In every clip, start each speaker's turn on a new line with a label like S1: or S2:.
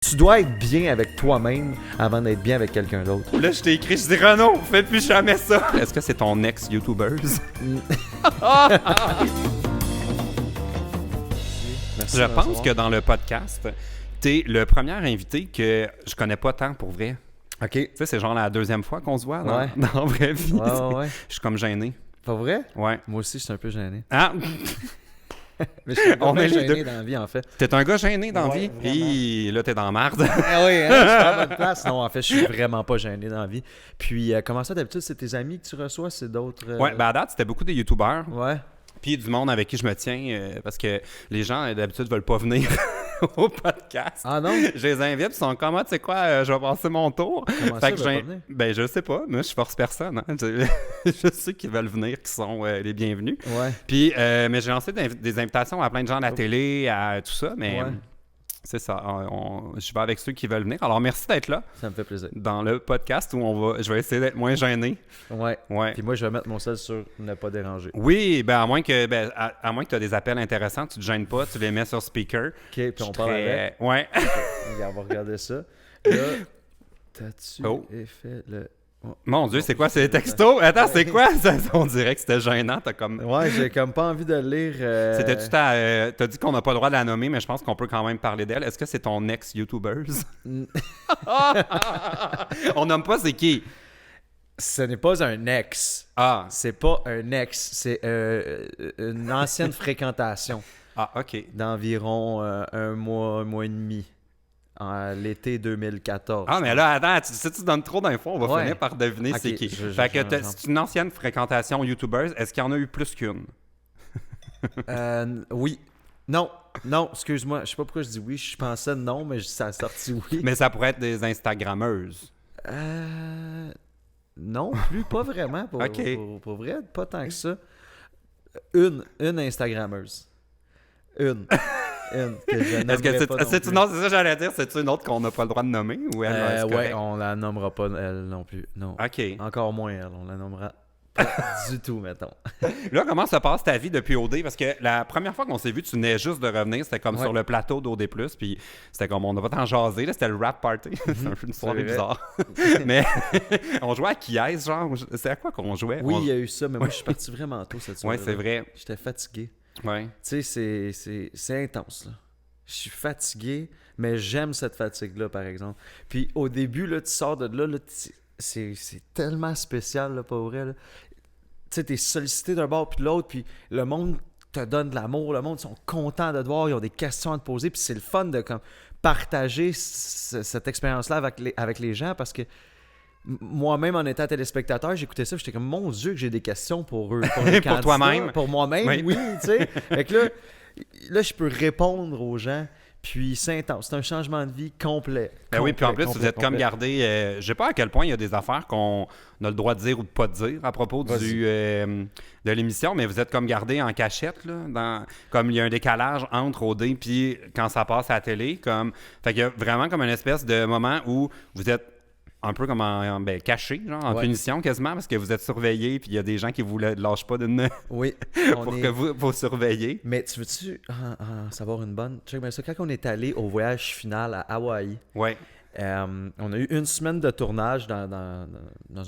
S1: Tu dois être bien avec toi-même avant d'être bien avec quelqu'un d'autre.
S2: Là, je t'ai écrit, je dis Renaud, fais plus jamais ça. Est-ce que c'est ton ex-YouTubeuse? Je pense que dans le podcast, t'es le premier invité que je connais pas tant pour vrai.
S1: OK.
S2: Tu sais, c'est genre la deuxième fois qu'on se voit dans,
S1: Ouais.
S2: dans la vraie vie.
S1: Ouais.
S2: Je suis comme gêné.
S1: Pas vrai?
S2: Ouais.
S1: Moi aussi, je suis un peu gêné.
S2: Ah!
S1: Mais je suis
S2: On est les
S1: gêné
S2: deux.
S1: dans la vie, en fait.
S2: T'es un gars gêné dans la
S1: Ouais,
S2: vie?
S1: vraiment.
S2: Et là, t'es dans la marde.
S1: Ah oui, hein, je suis à la bonne place. Non, en fait, je suis vraiment pas gêné dans la vie. Puis, comment ça, d'habitude, c'est tes amis que tu reçois? C'est d'autres...
S2: Ouais, ben à date, c'était beaucoup des YouTubers.
S1: Ouais.
S2: Puis du monde avec qui je me tiens, parce que les gens, d'habitude, veulent pas venir au podcast.
S1: Ah non?
S2: Je les invite, ils sont comme, ah, tu sais quoi, je vais passer mon tour.
S1: Comment
S2: Fait
S1: ça,
S2: que
S1: ils veulent pas venir?
S2: ben, je sais pas, moi, je force personne. Hein. Je sais qu'ils veulent venir, qui sont les bienvenus.
S1: Ouais.
S2: Puis, mais j'ai lancé des invitations à plein de gens de la télé, à tout ça, mais
S1: Ouais.
S2: c'est ça. Je vais avec ceux qui veulent venir. Alors, merci d'être là
S1: Ça me fait plaisir.
S2: dans le podcast où je vais essayer d'être moins gêné.
S1: Ouais.
S2: Ouais.
S1: Puis moi, je vais mettre mon sel sur ne pas déranger.
S2: Oui, ben à moins que tu aies des appels intéressants, tu te gênes pas, tu les mets sur speaker.
S1: OK, puis on parle avec.
S2: Ouais.
S1: On va regarder ça. Là, t'as-tu
S2: Oh.
S1: fait le... Oh.
S2: Mon Dieu, c'est quoi ces textos? Attends, c'est quoi ça? On dirait que c'était gênant. T'as comme...
S1: Ouais, j'ai comme pas envie de le lire.
S2: C'était-tu t'as dit qu'on n'a pas le droit de la nommer, mais je pense qu'on peut quand même parler d'elle. Est-ce que c'est ton ex-YouTubeuse? On nomme pas c'est qui?
S1: Ce n'est pas un ex.
S2: Ah,
S1: C'est pas un ex. C'est une ancienne fréquentation
S2: OK.
S1: d'environ un mois et demi. En l'été 2014.
S2: Ah, mais là, attends, si tu donnes trop d'infos, on va
S1: Ouais.
S2: finir par deviner
S1: Ok,
S2: c'est qui.
S1: j'en-
S2: Fait que c'est une ancienne fréquentation YouTubeuse. Est-ce qu'il y en a eu plus qu'une?
S1: Oui. Non, excuse-moi. Je sais pas pourquoi je dis oui. Je pensais non, mais ça a sorti oui.
S2: Mais ça pourrait être des Instagrammeuses.
S1: Non, plus, pas vraiment. Pour,
S2: Ok.
S1: pour vrai, pas tant que ça. Une Instagrammeuse. Une que je
S2: Est-ce
S1: nommerai
S2: que
S1: pas non
S2: c'est
S1: plus.
S2: non, c'est ça que j'allais dire. C'est-tu une autre qu'on n'a pas le droit de nommer ou elle? c'est
S1: Ouais,
S2: correct?
S1: on la nommera pas elle non plus. Non.
S2: OK.
S1: Encore moins elle. On la nommera pas du tout, mettons.
S2: Là, comment se passe ta vie depuis OD? Parce que la première fois qu'on s'est vu, tu venais juste de revenir. C'était comme
S1: Ouais.
S2: sur le plateau d'OD+. Puis c'était comme, on n'a pas tant jasé. Là, c'était le rap party. C'est un peu une soirée
S1: vrai.
S2: bizarre. Mais on jouait à qui est genre? C'est à quoi qu'on jouait?
S1: Oui, il y a eu ça, mais moi, je suis parti vraiment tôt cette soirée.
S2: Ouais, c'est vrai.
S1: J'étais fatigué.
S2: Ouais.
S1: Tu sais, c'est intense, là. Je suis fatigué, mais j'aime cette fatigue-là, par exemple. Puis au début, là, tu sors de là, c'est tellement spécial, là, pour vrai. Là. Tu sais, t'es sollicité d'un bord puis de l'autre, puis le monde te donne de l'amour, le monde sont contents de te voir, ils ont des questions à te poser, puis c'est le fun de comme, partager cette expérience-là avec les gens, parce que moi-même, en étant téléspectateur, j'écoutais ça, j'étais comme, mon Dieu, que j'ai des questions pour eux. Pour, les candidats,
S2: toi-même.
S1: Pour moi-même, oui, tu sais. Fait que là, je peux répondre aux gens, puis c'est intense. C'est un changement de vie complet.
S2: Ben oui, puis en plus, vous êtes comme
S1: complet.
S2: gardé. Je sais pas à quel point il y a des affaires qu'on a le droit de dire ou de pas dire à propos de l'émission, mais vous êtes comme gardé en cachette, là, comme il y a un décalage entre OD puis quand ça passe à la télé. Fait qu'il y a vraiment comme une espèce de moment où vous êtes un peu comme caché, genre en punition quasiment, parce que vous êtes surveillé, puis il y a des gens qui vous lâchent pas d'une
S1: Oui.
S2: pour que vous surveillez.
S1: Mais tu veux-tu en savoir une bonne? Check bien ça. Quand on est allé au voyage final à Hawaï,
S2: Ouais.
S1: on a eu une semaine de tournage dans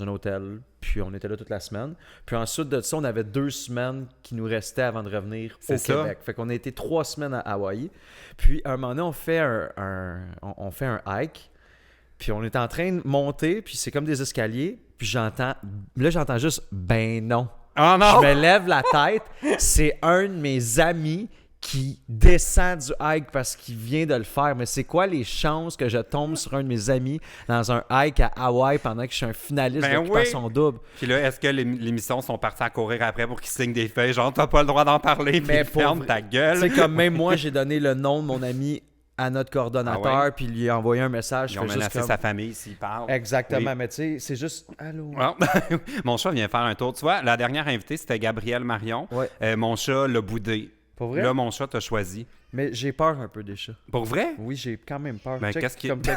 S1: un hôtel, puis on était là toute la semaine. Puis ensuite de ça, on avait 2 semaines qui nous restaient avant de revenir au Québec. Fait qu'on a été 3 semaines à Hawaï. Puis à un moment donné, on fait un hike. Puis on est en train de monter, puis c'est comme des escaliers. Puis j'entends juste « ben non ».
S2: Oh non!
S1: Je me lève la tête. C'est un de mes amis qui descend du hike parce qu'il vient de le faire. Mais c'est quoi les chances que je tombe sur un de mes amis dans un hike à Hawaï pendant que je suis un finaliste d'Occupation Double?
S2: Puis là, est-ce que l'émission sont partis à courir après pour qu'ils signent des feuilles? Genre, t'as pas le droit d'en parler, puis ferme ta gueule.
S1: C'est comme même moi, j'ai donné le nom de mon ami à notre coordonnateur, puis lui ai envoyé un message.
S2: Ils ont menacé sa famille s'il parle.
S1: Exactement,
S2: Oui.
S1: mais tu sais, c'est juste « Allô?
S2: Ah, mon chat vient faire un tour. Tu vois, la dernière invitée, c'était Gabrielle Marion.
S1: Ouais.
S2: Mon chat l'a boudé.
S1: Pour vrai?
S2: Là, mon chat t'a choisi.
S1: Mais j'ai peur un peu des chats.
S2: Pour vrai?
S1: Oui, j'ai quand même peur.
S2: Ben,
S1: Check,
S2: qu'est-ce qui-
S1: comme quand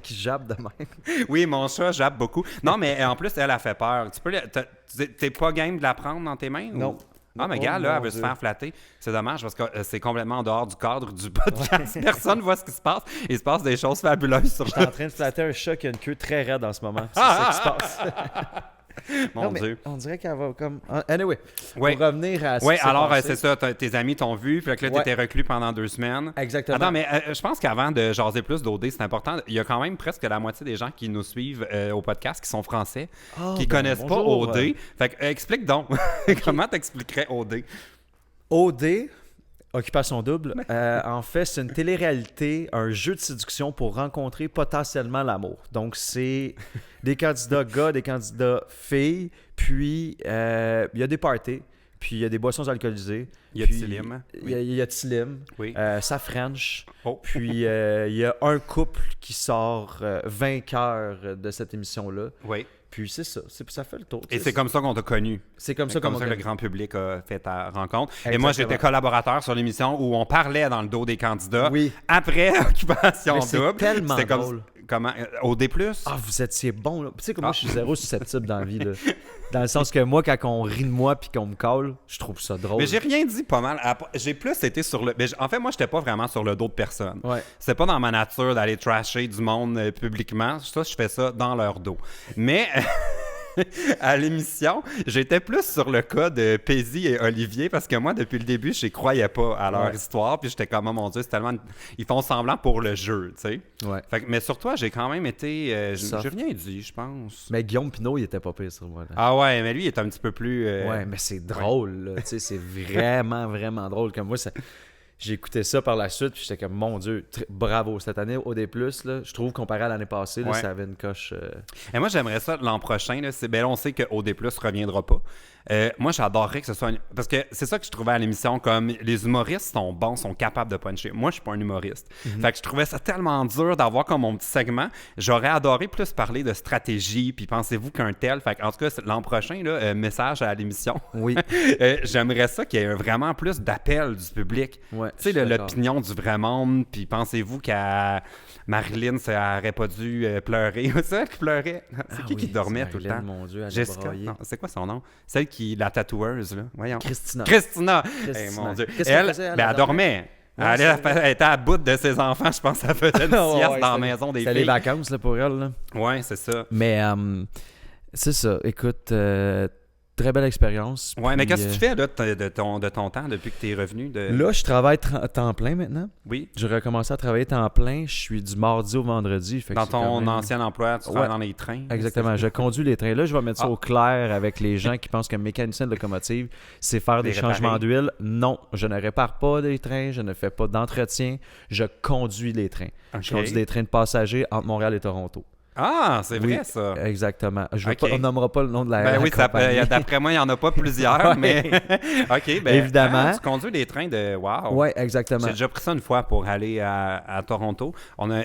S1: il jappe de même.
S2: Oui, mon chat jappe beaucoup. Non, mais en plus, elle a fait peur. T'es pas game de la prendre dans tes mains?
S1: Non.
S2: Ah, mais
S1: Oh,
S2: gars, là,
S1: mon
S2: elle veut se
S1: Dieu.
S2: faire flatter. C'est dommage parce que c'est complètement en dehors du cadre du podcast. Personne ne voit ce qui se passe. Il se passe des choses fabuleuses sur
S1: Je suis en train de flatter un chat qui a une queue très raide en ce moment. C'est ça qui se passe.
S2: Mon
S1: Non, mais
S2: Dieu.
S1: on dirait qu'elle va comme... Anyway,
S2: Oui,
S1: pour revenir à ce
S2: ouais,
S1: qui s'est
S2: alors
S1: passé.
S2: c'est ça. Tes amis t'ont vu. Puis là, tu
S1: Ouais.
S2: étais reclus pendant 2 semaines.
S1: Exactement.
S2: Attends, mais je pense qu'avant de jaser plus d'OD, c'est important. Il y a quand même presque la moitié des gens qui nous suivent au podcast qui sont français,
S1: Ah,
S2: qui
S1: ben,
S2: connaissent
S1: bonjour.
S2: pas OD. Fait que, explique donc. Comment t'expliquerais OD?
S1: OD, Occupation Double, en fait, c'est une télé-réalité, un jeu de séduction pour rencontrer potentiellement l'amour. Donc, c'est des candidats gars, des candidats filles, puis il y a des parties, puis il y a des boissons alcoolisées.
S2: Il y a
S1: puis
S2: Tilim.
S1: Il y a Tilim,
S2: Oui.
S1: ça French,
S2: Oh.
S1: puis il y a un couple qui sort vainqueur de cette émission-là.
S2: Oui.
S1: Puis c'est ça, ça fait le tour.
S2: Et c'est comme ça qu'on t'a connu.
S1: C'est comme ça qu'on
S2: que le
S1: a
S2: grand public a fait ta rencontre. Et
S1: Exactement.
S2: moi, j'étais collaborateur sur l'émission où on parlait dans le dos des candidats.
S1: Oui.
S2: Après Occupation
S1: Mais c'est
S2: Double.
S1: tellement
S2: C'était
S1: drôle.
S2: Comment OD+.
S1: Ah, vous étiez bon, là. Tu sais que moi, je suis zéro susceptible dans la vie, là. Dans le sens que moi, quand on rit de moi puis qu'on me colle, je trouve ça drôle.
S2: Mais j'ai rien dit pas mal. J'ai plus été sur le. En fait, moi, j'étais pas vraiment sur le dos de personne.
S1: Ouais.
S2: C'est pas dans ma nature d'aller trasher du monde publiquement. Ça, je fais ça dans leur dos. Mais. À l'émission, j'étais plus sur le cas de Paisy et Olivier parce que moi, depuis le début, je croyais pas à leur histoire. Puis j'étais comme, oh mon Dieu, c'est tellement. Ils font semblant pour le jeu, tu sais.
S1: Ouais.
S2: Mais sur toi, j'ai quand même été.
S1: Soft.
S2: J'ai rien dit, je pense.
S1: Mais Guillaume Pinot, il était pas pire sur moi, là.
S2: Ah ouais, mais lui, il est un petit peu plus.
S1: Ouais, mais c'est drôle, là. Tu sais, c'est vraiment, vraiment drôle. Comme moi, j'ai écouté ça par la suite, puis j'étais comme, mon Dieu, bravo. Cette année, OD+, là, je trouve, comparé à l'année passée, là,
S2: Ouais.
S1: ça avait une coche...
S2: Et moi, j'aimerais ça l'an prochain. Là, là, on sait que OD+ reviendra pas. Moi, j'adorerais que ce soit... Parce que c'est ça que je trouvais à l'émission, comme les humoristes sont bons, sont capables de puncher. Moi, je suis pas un humoriste. Fait que je trouvais ça tellement dur d'avoir comme mon petit segment. J'aurais adoré plus parler de stratégie, puis pensez-vous qu'un tel... Fait en tout cas, l'an prochain, là, message à l'émission.
S1: Oui.
S2: J'aimerais ça qu'il y ait vraiment plus d'appels du public.
S1: Ouais,
S2: Tu sais,
S1: je suis d'accord.
S2: l'opinion du vrai monde, puis pensez-vous qu'à Marilyn, ça aurait pas dû pleurer. C'est elle qui pleurait. C'est
S1: Ah
S2: qui
S1: oui,
S2: dormait
S1: c'est
S2: tout le
S1: Marilyn,
S2: temps?
S1: mon Dieu, elle a
S2: Jessica?
S1: braillé.
S2: Non, c'est quoi son nom? Celle qui, la tatoueuse, là. Voyons.
S1: Christina.
S2: Christina!
S1: Christina.
S2: Eh, mon Dieu.
S1: Qu'est-ce qu'elle
S2: Elle,
S1: faisait, elle?
S2: ben, elle dormait.
S1: Ouais,
S2: Elle était à bout de ses enfants, je pense. Elle faisait une
S1: Ouais,
S2: sieste
S1: ouais,
S2: dans la
S1: c'était-
S2: maison des
S1: C'était
S2: filles.
S1: les vacances, là, pour elle, là.
S2: Ouais, c'est ça.
S1: Mais c'est ça. Écoute, très belle expérience.
S2: Ouais, mais
S1: Puis,
S2: qu'est-ce que tu fais là, de ton temps depuis que tu es revenu?
S1: Là, je travaille temps plein maintenant.
S2: Oui.
S1: J'ai recommencé à travailler temps plein. Je suis du mardi au vendredi. Fait que
S2: Dans
S1: c'est quand
S2: ton
S1: même-
S2: ancien emploi, tu travailles dans les trains.
S1: Exactement. Je conduis les trains. Là, je vais mettre ça
S2: Ah.
S1: au clair avec les gens qui pensent que mécanicien de locomotive, c'est faire des
S2: Les réparer.
S1: changements d'huile. Non, je ne répare pas les trains. Je ne fais pas d'entretien. Je conduis les trains.
S2: Ok.
S1: Je conduis des trains de passagers entre Montréal et Toronto.
S2: Ah, c'est
S1: Oui.
S2: vrai ça.
S1: Exactement.
S2: Ok.
S1: On nommera pas le nom de la
S2: Ben oui,
S1: compagnie.
S2: d'après moi, il n'y en a pas plusieurs,
S1: Ouais.
S2: mais. OK, ben.
S1: Évidemment.
S2: Tu conduis des trains de. Wow!
S1: Oui, exactement.
S2: J'ai déjà pris ça une fois pour aller à Toronto.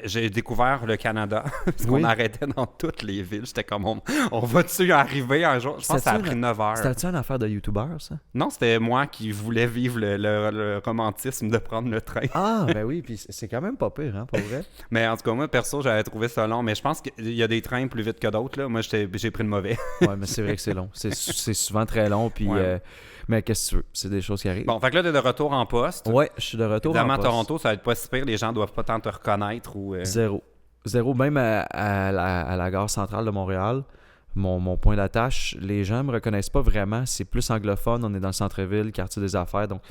S2: J'ai découvert le Canada, parce qu'on
S1: Oui.
S2: arrêtait dans toutes les villes. J'étais comme, on va-tu arriver un jour? Je pense que ça a pris 9 heures.
S1: C'était-tu une affaire de youtubeur, ça?
S2: Non, c'était moi qui voulais vivre le romantisme de prendre le train.
S1: Ah, ben oui, puis c'est quand même pas pire, hein, pour vrai.
S2: Mais en tout cas, moi, perso, j'avais trouvé ça long. Mais je pense qu'il y a des trains plus vite que d'autres. Là. Moi, j'ai pris le mauvais.
S1: Ouais, mais c'est vrai que c'est long. C'est souvent très long, puis...
S2: Ouais.
S1: mais qu'est-ce que tu veux? C'est des choses qui arrivent.
S2: Bon, fait que là, t'es de retour en poste.
S1: Ouais, je suis de retour
S2: Évidemment,
S1: en
S2: à
S1: poste.
S2: Toronto, ça va être pas si pire. Les gens doivent pas tant te reconnaître ou...
S1: Zéro. Zéro, même à la gare centrale de Montréal, mon point d'attache, les gens me reconnaissent pas vraiment. C'est plus anglophone, on est dans le centre-ville, quartier des affaires, donc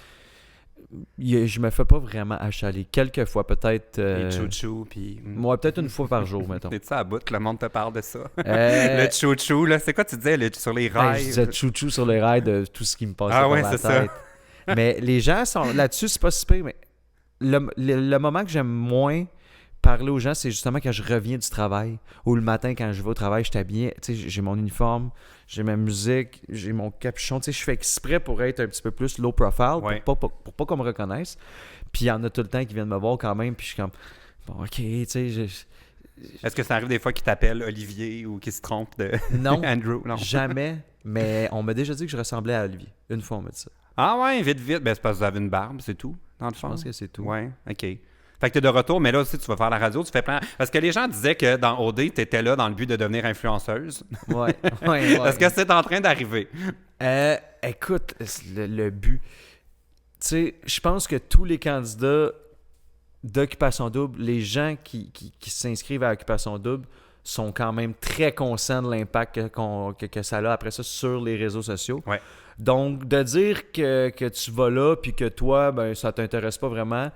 S1: je me fais pas vraiment achaler. Quelques fois, peut-être...
S2: Les chouchous, puis...
S1: Moi, peut-être une fois par jour, mettons.
S2: T'es-tu à bout que le monde te parle de ça?
S1: Euh,
S2: Le chouchou, là, c'est quoi tu disais sur les
S1: ben,
S2: rails?
S1: je disais chouchou sur les rails de tout ce qui me passait
S2: Ah
S1: par
S2: ouais,
S1: la
S2: c'est ça.
S1: tête. Mais les gens sont là-dessus, c'est pas si pire, mais le moment que j'aime moins parler aux gens, c'est justement quand je reviens du travail ou le matin quand je vais au travail, je t'habille, tu sais, j'ai mon uniforme, j'ai ma musique, j'ai mon capuchon, tu sais, je fais exprès pour être un petit peu plus low profile,
S2: Ouais.
S1: pour pas qu'on me reconnaisse. Puis il y en a tout le temps qui viennent me voir quand même, puis je suis comme, bon, ok, tu sais,
S2: Est-ce que ça arrive des fois qu'ils t'appellent Olivier ou qu'ils se trompent de
S1: non,
S2: Andrew? Non.
S1: jamais, mais on m'a déjà dit que je ressemblais à Olivier. Une fois, on m'a dit ça.
S2: Ah ouais, vite, vite. Ben, c'est parce que vous avez une barbe, c'est tout, dans le
S1: Je
S2: fond.
S1: pense que c'est tout.
S2: Ouais, OK. Fait que t'es de retour, mais là aussi, tu vas faire la radio, tu fais plein... Parce que les gens disaient que dans OD, t'étais là dans le but de devenir influenceuse.
S1: Ouais.
S2: Est-ce que c'est en train d'arriver?
S1: Écoute, le but... Tu sais, je pense que tous les candidats d'Occupation Double, les gens qui s'inscrivent à Occupation Double sont quand même très conscients de l'impact que ça a après ça sur les réseaux sociaux.
S2: Ouais.
S1: Donc, de dire que tu vas là puis que toi, ben ça t'intéresse pas vraiment...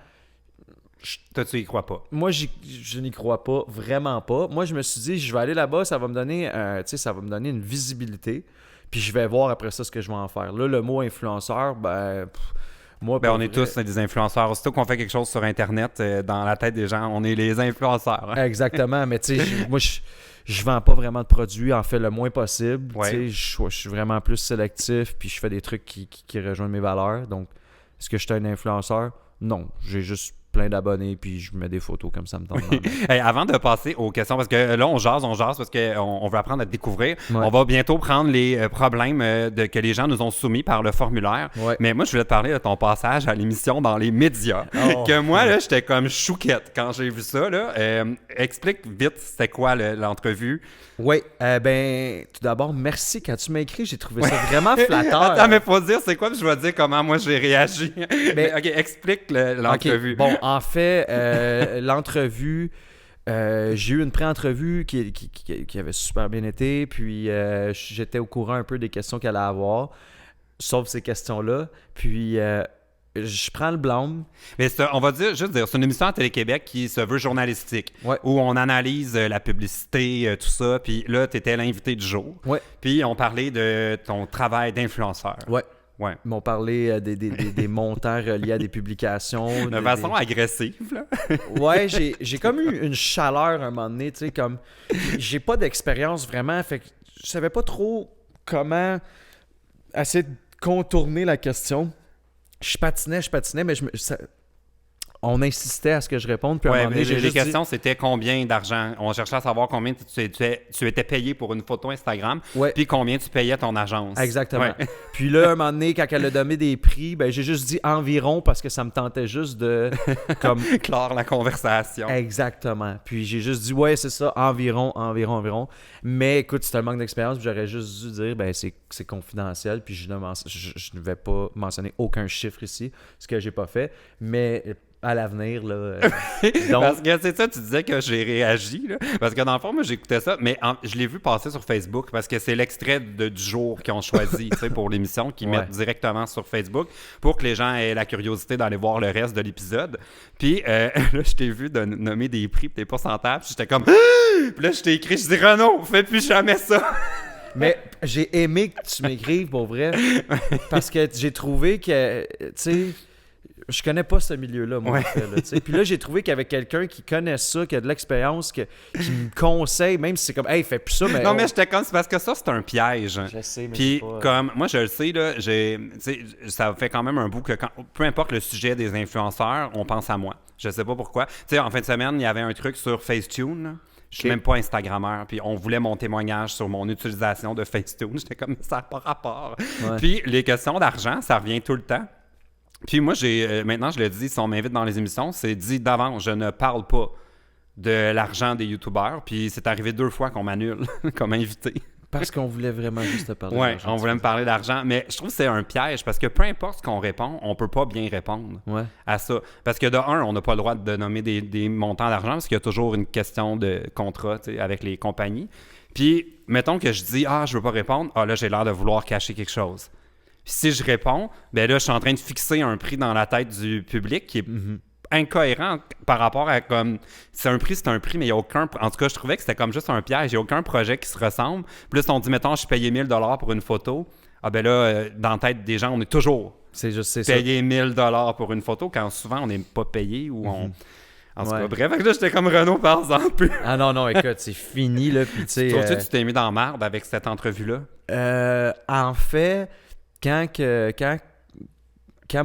S2: Toi, tu y crois pas?
S1: Moi, je n'y crois pas, vraiment pas. Moi, je me suis dit, je vais aller là-bas, ça va me donner, ça va me donner une visibilité, puis je vais voir après ça ce que je vais en faire. Là, le mot influenceur, moi...
S2: On est tous des influenceurs. Aussitôt qu'on fait quelque chose sur Internet, dans la tête des gens, on est les influenceurs. Hein?
S1: Exactement, mais tu sais, moi, je vends pas vraiment de produits, en fait le moins possible.
S2: Ouais.
S1: Tu sais, je suis vraiment plus sélectif, puis je fais des trucs qui rejoignent mes valeurs. Donc, est-ce que je suis un influenceur? Non, j'ai juste plein d'abonnés, puis je mets des photos comme ça me tente.
S2: Hey, avant de passer aux questions, parce que là, on jase parce qu'on veut apprendre à te découvrir.
S1: Ouais.
S2: On va bientôt prendre les problèmes que les gens nous ont soumis par le formulaire.
S1: Ouais.
S2: Mais moi, je voulais te parler de ton passage à l'émission dans les médias.
S1: Oh.
S2: Que moi, là, j'étais comme chouquette quand j'ai vu ça. Là. Explique vite, c'était quoi l'entrevue?
S1: Oui, tout d'abord, merci quand tu m'as écrit, j'ai trouvé ça vraiment flatteur.
S2: Attends, mais faut dire c'est quoi, puis je vais dire comment moi j'ai réagi. Mais, OK, explique l'entrevue.
S1: Okay. Bon, en fait, l'entrevue, j'ai eu une pré-entrevue qui avait super bien été, puis j'étais au courant un peu des questions qu'elle allait avoir, sauf ces questions-là, puis... je prends le blâme.
S2: Mais on va juste dire, c'est une émission à Télé-Québec qui se veut journalistique,
S1: ouais.
S2: où on analyse la publicité, tout ça, puis là, tu étais l'invité du jour.
S1: Ouais.
S2: Puis on parlait de ton travail d'influenceur.
S1: Ouais.
S2: Ouais.
S1: Ils m'ont parlé des montants reliés à des publications.
S2: De façon agressive, là.
S1: Ouais, j'ai comme eu une chaleur un moment donné, tu sais, comme... J'ai pas d'expérience vraiment, fait que je savais pas trop comment essayer de contourner la question. Je patinais, mais on insistait à ce que je réponde. Puis à un moment donné,
S2: les questions, c'était combien d'argent. On cherchait à savoir combien tu étais payé pour une photo Instagram, puis combien tu payais ton agence.
S1: Exactement.
S2: Ouais.
S1: Puis là, un moment donné, quand elle a donné des prix, j'ai juste dit environ parce que ça me tentait juste de... comme
S2: clore la conversation.
S1: Exactement. Puis j'ai juste dit, ouais, c'est ça, environ. Mais écoute, c'est un manque d'expérience, puis j'aurais juste dû dire, c'est confidentiel, puis je ne vais pas mentionner aucun chiffre ici, ce que j'ai pas fait. Mais... à l'avenir, là. Donc...
S2: Parce que c'est ça, tu disais que j'ai réagi, là. Parce que dans le fond, moi, j'écoutais ça, mais je l'ai vu passer sur Facebook, parce que c'est l'extrait du jour qu'ils ont choisi, tu sais, pour l'émission, qu'ils mettent directement sur Facebook, pour que les gens aient la curiosité d'aller voir le reste de l'épisode. Puis là, je t'ai vu de nommer des prix, puis des pourcentages, puis j'étais comme... Puis là, je t'ai écrit, je dis, Renaud, fais plus jamais ça!
S1: Mais j'ai aimé que tu m'écrives, pour vrai, parce que j'ai trouvé que, tu sais... Je connais pas ce milieu-là, moi. Ouais. Puis là, j'ai trouvé qu'il y avait quelqu'un qui connaît ça, qui a de l'expérience, qui me conseille, même si c'est comme, hey, fais plus ça. Mais
S2: non, mais j'étais comme, c'est parce que ça, c'est un piège.
S1: Je sais, mais
S2: puis,
S1: pas...
S2: comme, moi, je le sais, là, ça fait quand même un bout que, peu importe le sujet des influenceurs, on pense à moi. Je sais pas pourquoi. Tu sais, en fin de semaine, il y avait un truc sur Facetune, là. Je suis même pas Instagrammeur, puis on voulait mon témoignage sur mon utilisation de Facetune. J'étais comme, ça n'a pas rapport. Ouais. Puis, les questions d'argent, ça revient tout le temps. Puis moi, maintenant, je le dis, si on m'invite dans les émissions, c'est dit d'avance, je ne parle pas de l'argent des youtubeurs. Puis c'est arrivé 2 fois qu'on m'annule comme invité.
S1: Parce qu'on voulait vraiment juste te parler
S2: d'argent. Oui, on voulait me parler d'argent. Mais je trouve que c'est un piège parce que peu importe ce qu'on répond, on peut pas bien répondre à ça. Parce que de un, on n'a pas le droit de nommer des montants d'argent parce qu'il y a toujours une question de contrat avec les compagnies. Puis, mettons que je dis « Ah, je veux pas répondre. » Ah, là, j'ai l'air de vouloir cacher quelque chose. Puis si je réponds, ben là, je suis en train de fixer un prix dans la tête du public qui est incohérent par rapport à comme... C'est un prix, mais il n'y a aucun... En tout cas, je trouvais que c'était comme juste un piège. Il n'y a aucun projet qui se ressemble. Plus on dit, mettons, je suis payé 1000 $ pour une photo. Ah ben là, dans la tête des gens, on est toujours payé 1000 $ pour une photo, quand souvent, on n'est pas payé ou on... En tout cas, bref, là, j'étais comme Renaud, par exemple.
S1: Ah non, écoute, c'est fini, là, puis tu sais...
S2: Tu t'es mis dans la merde avec cette entrevue-là?
S1: En fait... Quand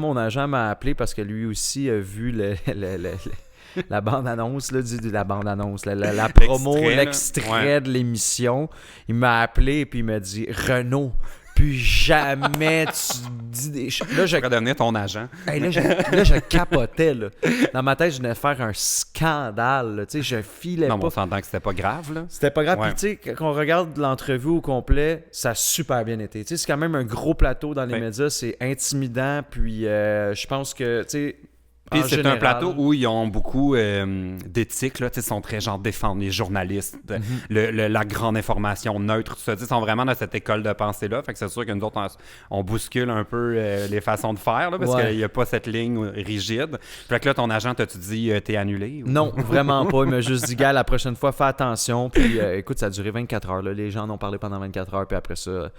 S1: mon agent m'a appelé, parce que lui aussi a vu la bande-annonce, la bande-annonce, la promo, l'extrait de l'émission, il m'a appelé et puis il m'a dit « Renaud, Plus jamais tu dis des choses. Là,
S2: Je pourrais devenir ton agent.
S1: Hey, là, je capotais. Là. Dans ma tête, je venais faire un scandale. Là. Tu sais, je filais
S2: Non, mais
S1: pas.
S2: on s'entend que c'était pas grave, là.
S1: C'était pas grave.
S2: Ouais.
S1: Puis, tu sais, quand on regarde l'entrevue au complet, ça a super bien été. Tu sais, c'est quand même un gros plateau dans les
S2: Ouais.
S1: médias. C'est intimidant. Puis, je pense que, tu sais.
S2: Puis
S1: en
S2: c'est
S1: général,
S2: un plateau où ils ont beaucoup d'éthique, là, tu sais, ils sont très genre défendent les journalistes, la grande information neutre, tout ça, tu sais, ils sont vraiment dans cette école de pensée-là, fait que c'est sûr que nous autres, on bouscule un peu les façons de faire, là, parce
S1: Ouais.
S2: qu'il n'y a pas cette ligne rigide. Fait que là, ton agent, t'as-tu dit t'es annulé? Ou...
S1: Non, vraiment pas. Il m'a juste dit, gars, la prochaine fois, fais attention. Puis, écoute, ça a duré 24 heures. Là. Les gens en ont parlé pendant 24 heures. Puis après ça,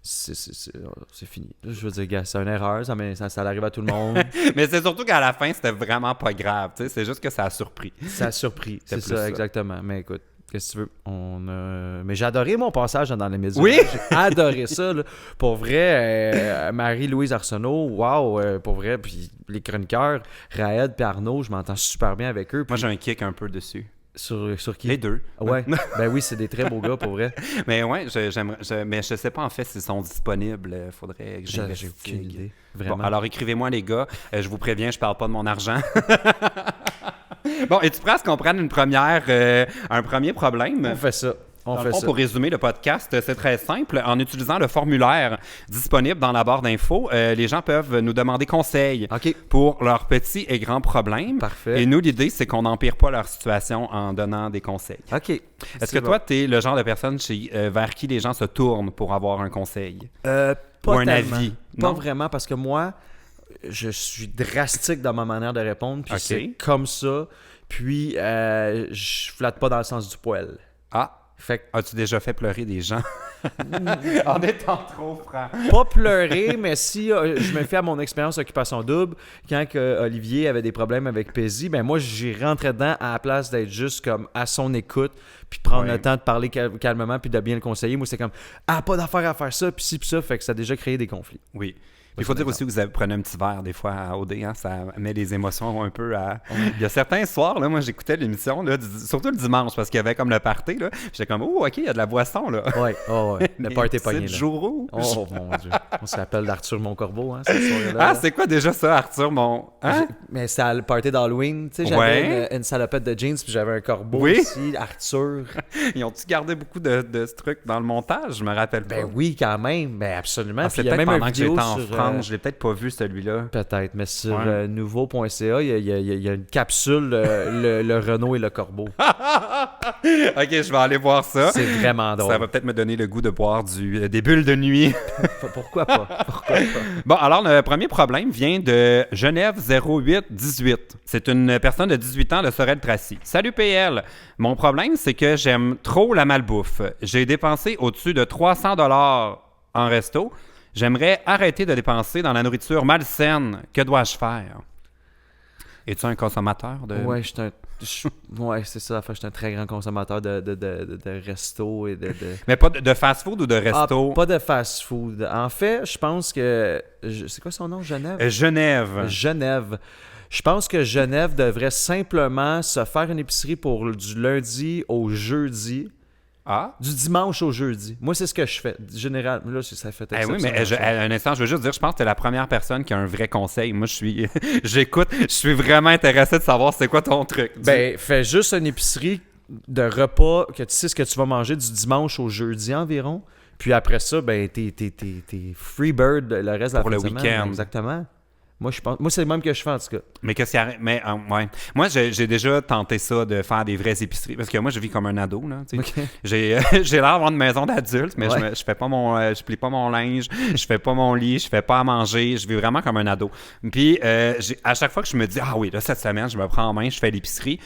S1: c'est fini. Là, je veux dire, gars, c'est une erreur. Ça arrive à tout le monde.
S2: Mais c'est surtout qu'à la fin, c'était vraiment pas grave, tu sais, c'est juste que ça a surpris.
S1: Ça a surpris. C'est
S2: plus
S1: ça,
S2: ça.
S1: exactement. Mais écoute, qu'est-ce que tu veux? Mais j'ai adoré mon passage dans les médias.
S2: Oui?
S1: J'ai adoré ça. Là. Pour vrai, Marie-Louise Arsenault, wow, pour vrai. Puis les chroniqueurs, Raed et Arnaud, je m'entends super bien avec eux. Puis
S2: Moi, j'ai un kick un peu dessus.
S1: sur qui?
S2: Les deux.
S1: Ouais. Ben oui, c'est des très beaux gars, pour vrai.
S2: Mais ouais, mais je sais pas en fait s'ils sont disponibles. Faudrait que
S1: J'ai
S2: j'investigue.
S1: aucune idée. Vraiment.
S2: Bon, alors écrivez-moi les gars. Je vous préviens, je parle pas de mon argent. Bon, es-tu prêt à ce qu'on prenne un premier problème?
S1: On fait ça.
S2: Dans le fond, pour résumer le podcast, c'est très simple. En utilisant le formulaire disponible dans la barre d'infos, les gens peuvent nous demander conseil
S1: OK.
S2: pour leurs petits et grands problèmes.
S1: Parfait.
S2: Et nous, l'idée, c'est qu'on n'empire pas leur situation en donnant des conseils.
S1: OK.
S2: Est-ce que toi, tu es le genre de personne vers qui les gens se tournent pour avoir un conseil?
S1: Pas
S2: Ou un
S1: tellement.
S2: avis?
S1: Pas
S2: Non?
S1: vraiment, parce que moi, je suis drastique dans ma manière de répondre, puis
S2: OK.
S1: c'est comme ça. Puis, je flatte pas dans le sens du poil.
S2: Ah,
S1: Fait que
S2: as-tu déjà fait pleurer des gens? En étant trop franc.
S1: pas pleurer, mais si je me fie à mon expérience Occupation Double, quand que Olivier avait des problèmes avec Paisy, ben moi, j'y rentrais dedans à la place d'être juste comme à son écoute, puis prendre
S2: Ouais.
S1: le temps de parler calmement, puis de bien le conseiller. Moi, c'est comme, pas d'affaire à faire ça, puis ci, puis ça. Fait que ça a déjà créé des conflits.
S2: Oui. Il faut dire aussi que vous prenez un petit verre des fois à OD, hein, ça met les émotions un peu à... Il y a certains soirs, là, moi j'écoutais l'émission, là, surtout le dimanche, parce qu'il y avait comme le party, là. J'étais comme, oh, OK, il y a de la boisson, là.
S1: Ouais, le party pogné, là.
S2: jour rouge.
S1: Oh mon Dieu. On se rappelle d'Arthur Moncorbeau, hein, cette soirée-là.
S2: Ah, c'est quoi déjà ça, Arthur, mon... Hein?
S1: Mais c'était le party d'Halloween. Tu sais, j'avais
S2: Ouais.
S1: une salopette de jeans, puis j'avais un corbeau
S2: Oui.
S1: aussi, Arthur.
S2: Ils ont-tu gardé beaucoup de ce truc dans le montage? Je me rappelle pas.
S1: Ben oui, quand même. Ben absolument.
S2: Ah,
S1: Puis
S2: c'est
S1: il y a
S2: peut-être
S1: même une
S2: pendant que
S1: vidéo
S2: j'étais en
S1: sur...
S2: France, je l'ai peut-être pas vu celui-là.
S1: Peut-être, mais sur
S2: Ouais.
S1: nouveau.ca, il y a une capsule, le Renault et le Corbeau.
S2: OK, je vais aller voir ça.
S1: C'est vraiment drôle.
S2: Ça va peut-être me donner le goût de boire des bulles de nuit.
S1: Pourquoi pas? Pourquoi pas?
S2: Bon, alors le premier problème vient de Genève 0818. C'est une personne de 18 ans de Sorel-Tracy. Salut PL. Mon problème, c'est que j'aime trop la malbouffe. J'ai dépensé au-dessus de 300 $ en resto. J'aimerais arrêter de dépenser dans la nourriture malsaine. Que dois-je faire? Es-tu un consommateur de...
S1: Ouais, ouais, c'est ça. Enfin, je suis un très grand consommateur de resto et de...
S2: Mais pas de fast-food ou de resto?
S1: Pas de fast-food. En fait, je pense que... C'est quoi son nom? Genève?
S2: Genève.
S1: Genève. Je pense que Genève devrait simplement se faire une épicerie pour du lundi au jeudi.
S2: Ah?
S1: Du dimanche au jeudi. Moi, c'est ce que je fais. Généralement, là, ça fait
S2: Eh oui, mais un instant, je veux juste dire, je pense que t'es la première personne qui a un vrai conseil. Moi, j'écoute, je suis vraiment intéressé de savoir c'est quoi ton truc.
S1: Ben, fais juste une épicerie de repas que tu sais ce que tu vas manger du dimanche au jeudi environ. Puis après ça, ben, t'es free bird le reste de la
S2: Pour le
S1: fin de semaine.
S2: week-end.
S1: Exactement. Moi, c'est le même que je fais, en tout cas.
S2: Mais qu'est-ce qui arrive? Mais, ouais. Moi, j'ai déjà tenté ça, de faire des vraies épiceries. Parce que moi, je vis comme un ado, là. Tu sais.
S1: OK.
S2: J'ai l'air d'avoir une maison d'adulte, mais
S1: Ouais.
S2: je fais pas je plie pas mon linge, je fais pas mon lit, je fais pas à manger. Je vis vraiment comme un ado. Puis, à chaque fois que je me dis, ah oui, là, cette semaine, je me prends en main, je fais l'épicerie.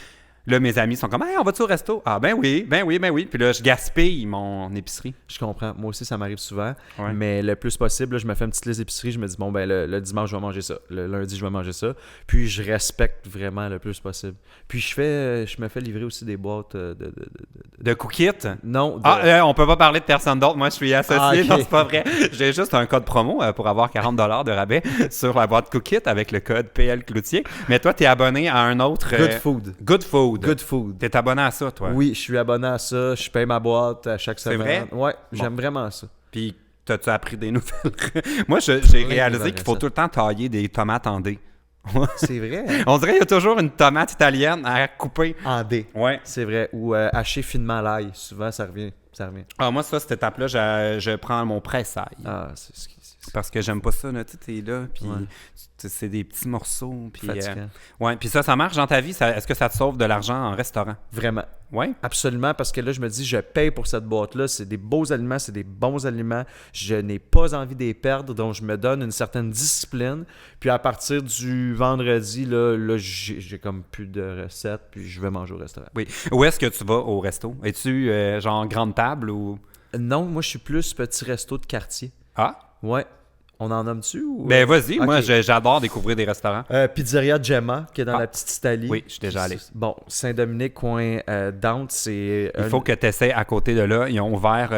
S2: Là, mes amis sont comme, hey, on va-tu au resto? Ah, ben oui. Puis là, je gaspille mon épicerie.
S1: Je comprends. Moi aussi, ça m'arrive souvent.
S2: Ouais.
S1: Mais le plus possible, là, je me fais une petite liste d'épicerie. Je me dis, bon, ben le dimanche, je vais manger ça. Le lundi, je vais manger ça. Puis, je respecte vraiment le plus possible. Puis, je me fais livrer aussi des boîtes
S2: De cookies?
S1: Non,
S2: On peut pas parler de personne d'autre. Moi, je suis associé.
S1: Ah, ok.
S2: Non, c'est pas vrai. J'ai juste un code promo pour avoir 40 $ de rabais sur la boîte cookies avec le code PL Cloutier. Mais toi, t'es abonné à un autre...
S1: Good food.
S2: Good Food.
S1: Good food.
S2: T'es abonné à ça, toi?
S1: Oui, je suis abonné à ça. Je paye ma boîte à chaque
S2: C'est
S1: semaine.
S2: vrai?
S1: Ouais, j'aime vraiment ça.
S2: Puis T'as-tu appris des nouvelles? Moi, j'ai
S1: Plein de
S2: réalisé
S1: nouvelles
S2: qu'il faut tout le temps tailler des tomates en dés.
S1: C'est vrai, hein?
S2: On dirait qu'il y a toujours une tomate italienne à couper.
S1: En D.
S2: Ouais.
S1: C'est vrai. Ou hacher finement l'ail. Souvent, ça revient.
S2: Ah, moi, ça, cette étape-là, je prends mon presse-ail.
S1: Ah, c'est ce qui...
S2: Parce que j'aime pas ça, là. Tu sais, t'es là, puis
S1: Ouais.
S2: c'est des petits morceaux. Puis,
S1: Fatigant.
S2: ouais, puis ça marche dans ta vie? Est-ce que ça te sauve de l'argent en restaurant?
S1: Vraiment.
S2: Ouais.
S1: Absolument, parce que là, je me dis, je paye pour cette boîte-là. C'est des beaux aliments, c'est des bons aliments. Je n'ai pas envie de les perdre, donc je me donne une certaine discipline. Puis à partir du vendredi, là j'ai comme plus de recettes, puis je vais manger au restaurant.
S2: Oui. Où est-ce que tu vas au resto? Es-tu genre grande table ou...
S1: Non, moi, je suis plus petit resto de quartier.
S2: Ah?
S1: Ouais. On en nomme dessus ou...
S2: Ben vas-y,
S1: Ok.
S2: moi j'adore découvrir des restaurants.
S1: Pizzeria Gemma, qui est dans
S2: Ah.
S1: la petite Italie.
S2: Oui, je suis déjà allé.
S1: Bon, Saint-Dominique, coin Dante, c'est...
S2: Il faut que tu essaies à côté de là. Ils ont ouvert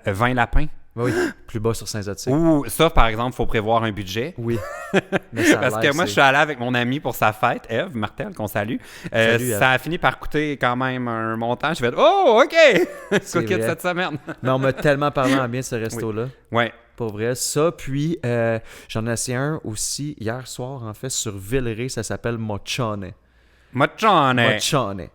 S2: 20 lapins.
S1: Oui, plus bas sur Saint-Zotique.
S2: Ou ça, par exemple, il faut prévoir un budget.
S1: Oui. Mais ça a
S2: Parce
S1: l'air,
S2: que moi, je suis allé avec mon ami pour sa fête, Eve Martel, qu'on salue.
S1: Salut,
S2: ça a fini par coûter quand même un montant. Je vais oh, OK!
S1: C'est
S2: Cookit
S1: vrai.
S2: cette semaine.
S1: Mais on m'a tellement parlé en bien de ce resto-là.
S2: Ouais.
S1: Pour vrai, ça. Puis, j'en ai essayé un aussi hier soir, en fait, sur Villeray. Ça s'appelle Mochone.
S2: Mochone.
S1: Mochone.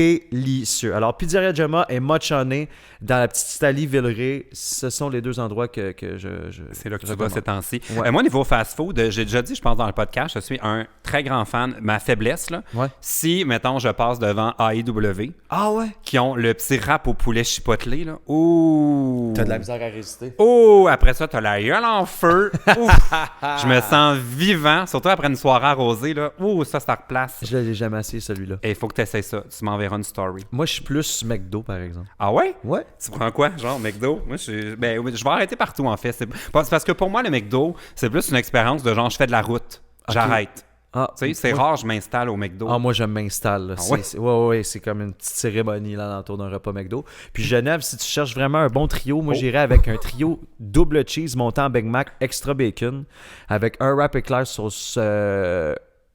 S1: Délicieux. Alors, Pizzeria Gemma et Mochone dans la petite Italie Villeray, ce sont les deux endroits que je
S2: C'est là que tu
S1: recommande.
S2: vas ces temps-ci.
S1: Ouais.
S2: Moi, niveau fast-food, j'ai déjà dit, je pense, dans le podcast, je suis un très grand fan. Ma faiblesse, là,
S1: Ouais.
S2: si, mettons, je passe devant AEW,
S1: Ah ouais?
S2: qui ont le petit rap au poulet chipotelé, là. Ouh!
S1: T'as de la misère à résister.
S2: Oh, après ça, t'as la gueule en feu. Ouf! Je me sens vivant, surtout après une soirée arrosée, là. Ouh, ça replace.
S1: Je l'ai jamais essayé, celui-là.
S2: Et il faut que tu essaies ça. Tu m'enverras une story.
S1: Moi, je suis plus McDo, par exemple.
S2: Ah ouais?
S1: Ouais.
S2: Tu prends quoi? Genre McDo? Moi, je vais arrêter partout, en fait. C'est parce que pour moi, le McDo, c'est plus une expérience de genre, je fais de la route.
S1: Ok.
S2: J'arrête.
S1: Ah,
S2: Tu sais, c'est
S1: moi-
S2: rare, je m'installe au McDo.
S1: Ah, moi, je m'installe. Là.
S2: Ah ouais?
S1: Ouais, c'est comme une petite cérémonie là, autour d'un repas McDo. Puis Genève, si tu cherches vraiment un bon trio, moi, j'irais avec un trio double cheese montant en Big Mac extra bacon avec un wrap éclair sauce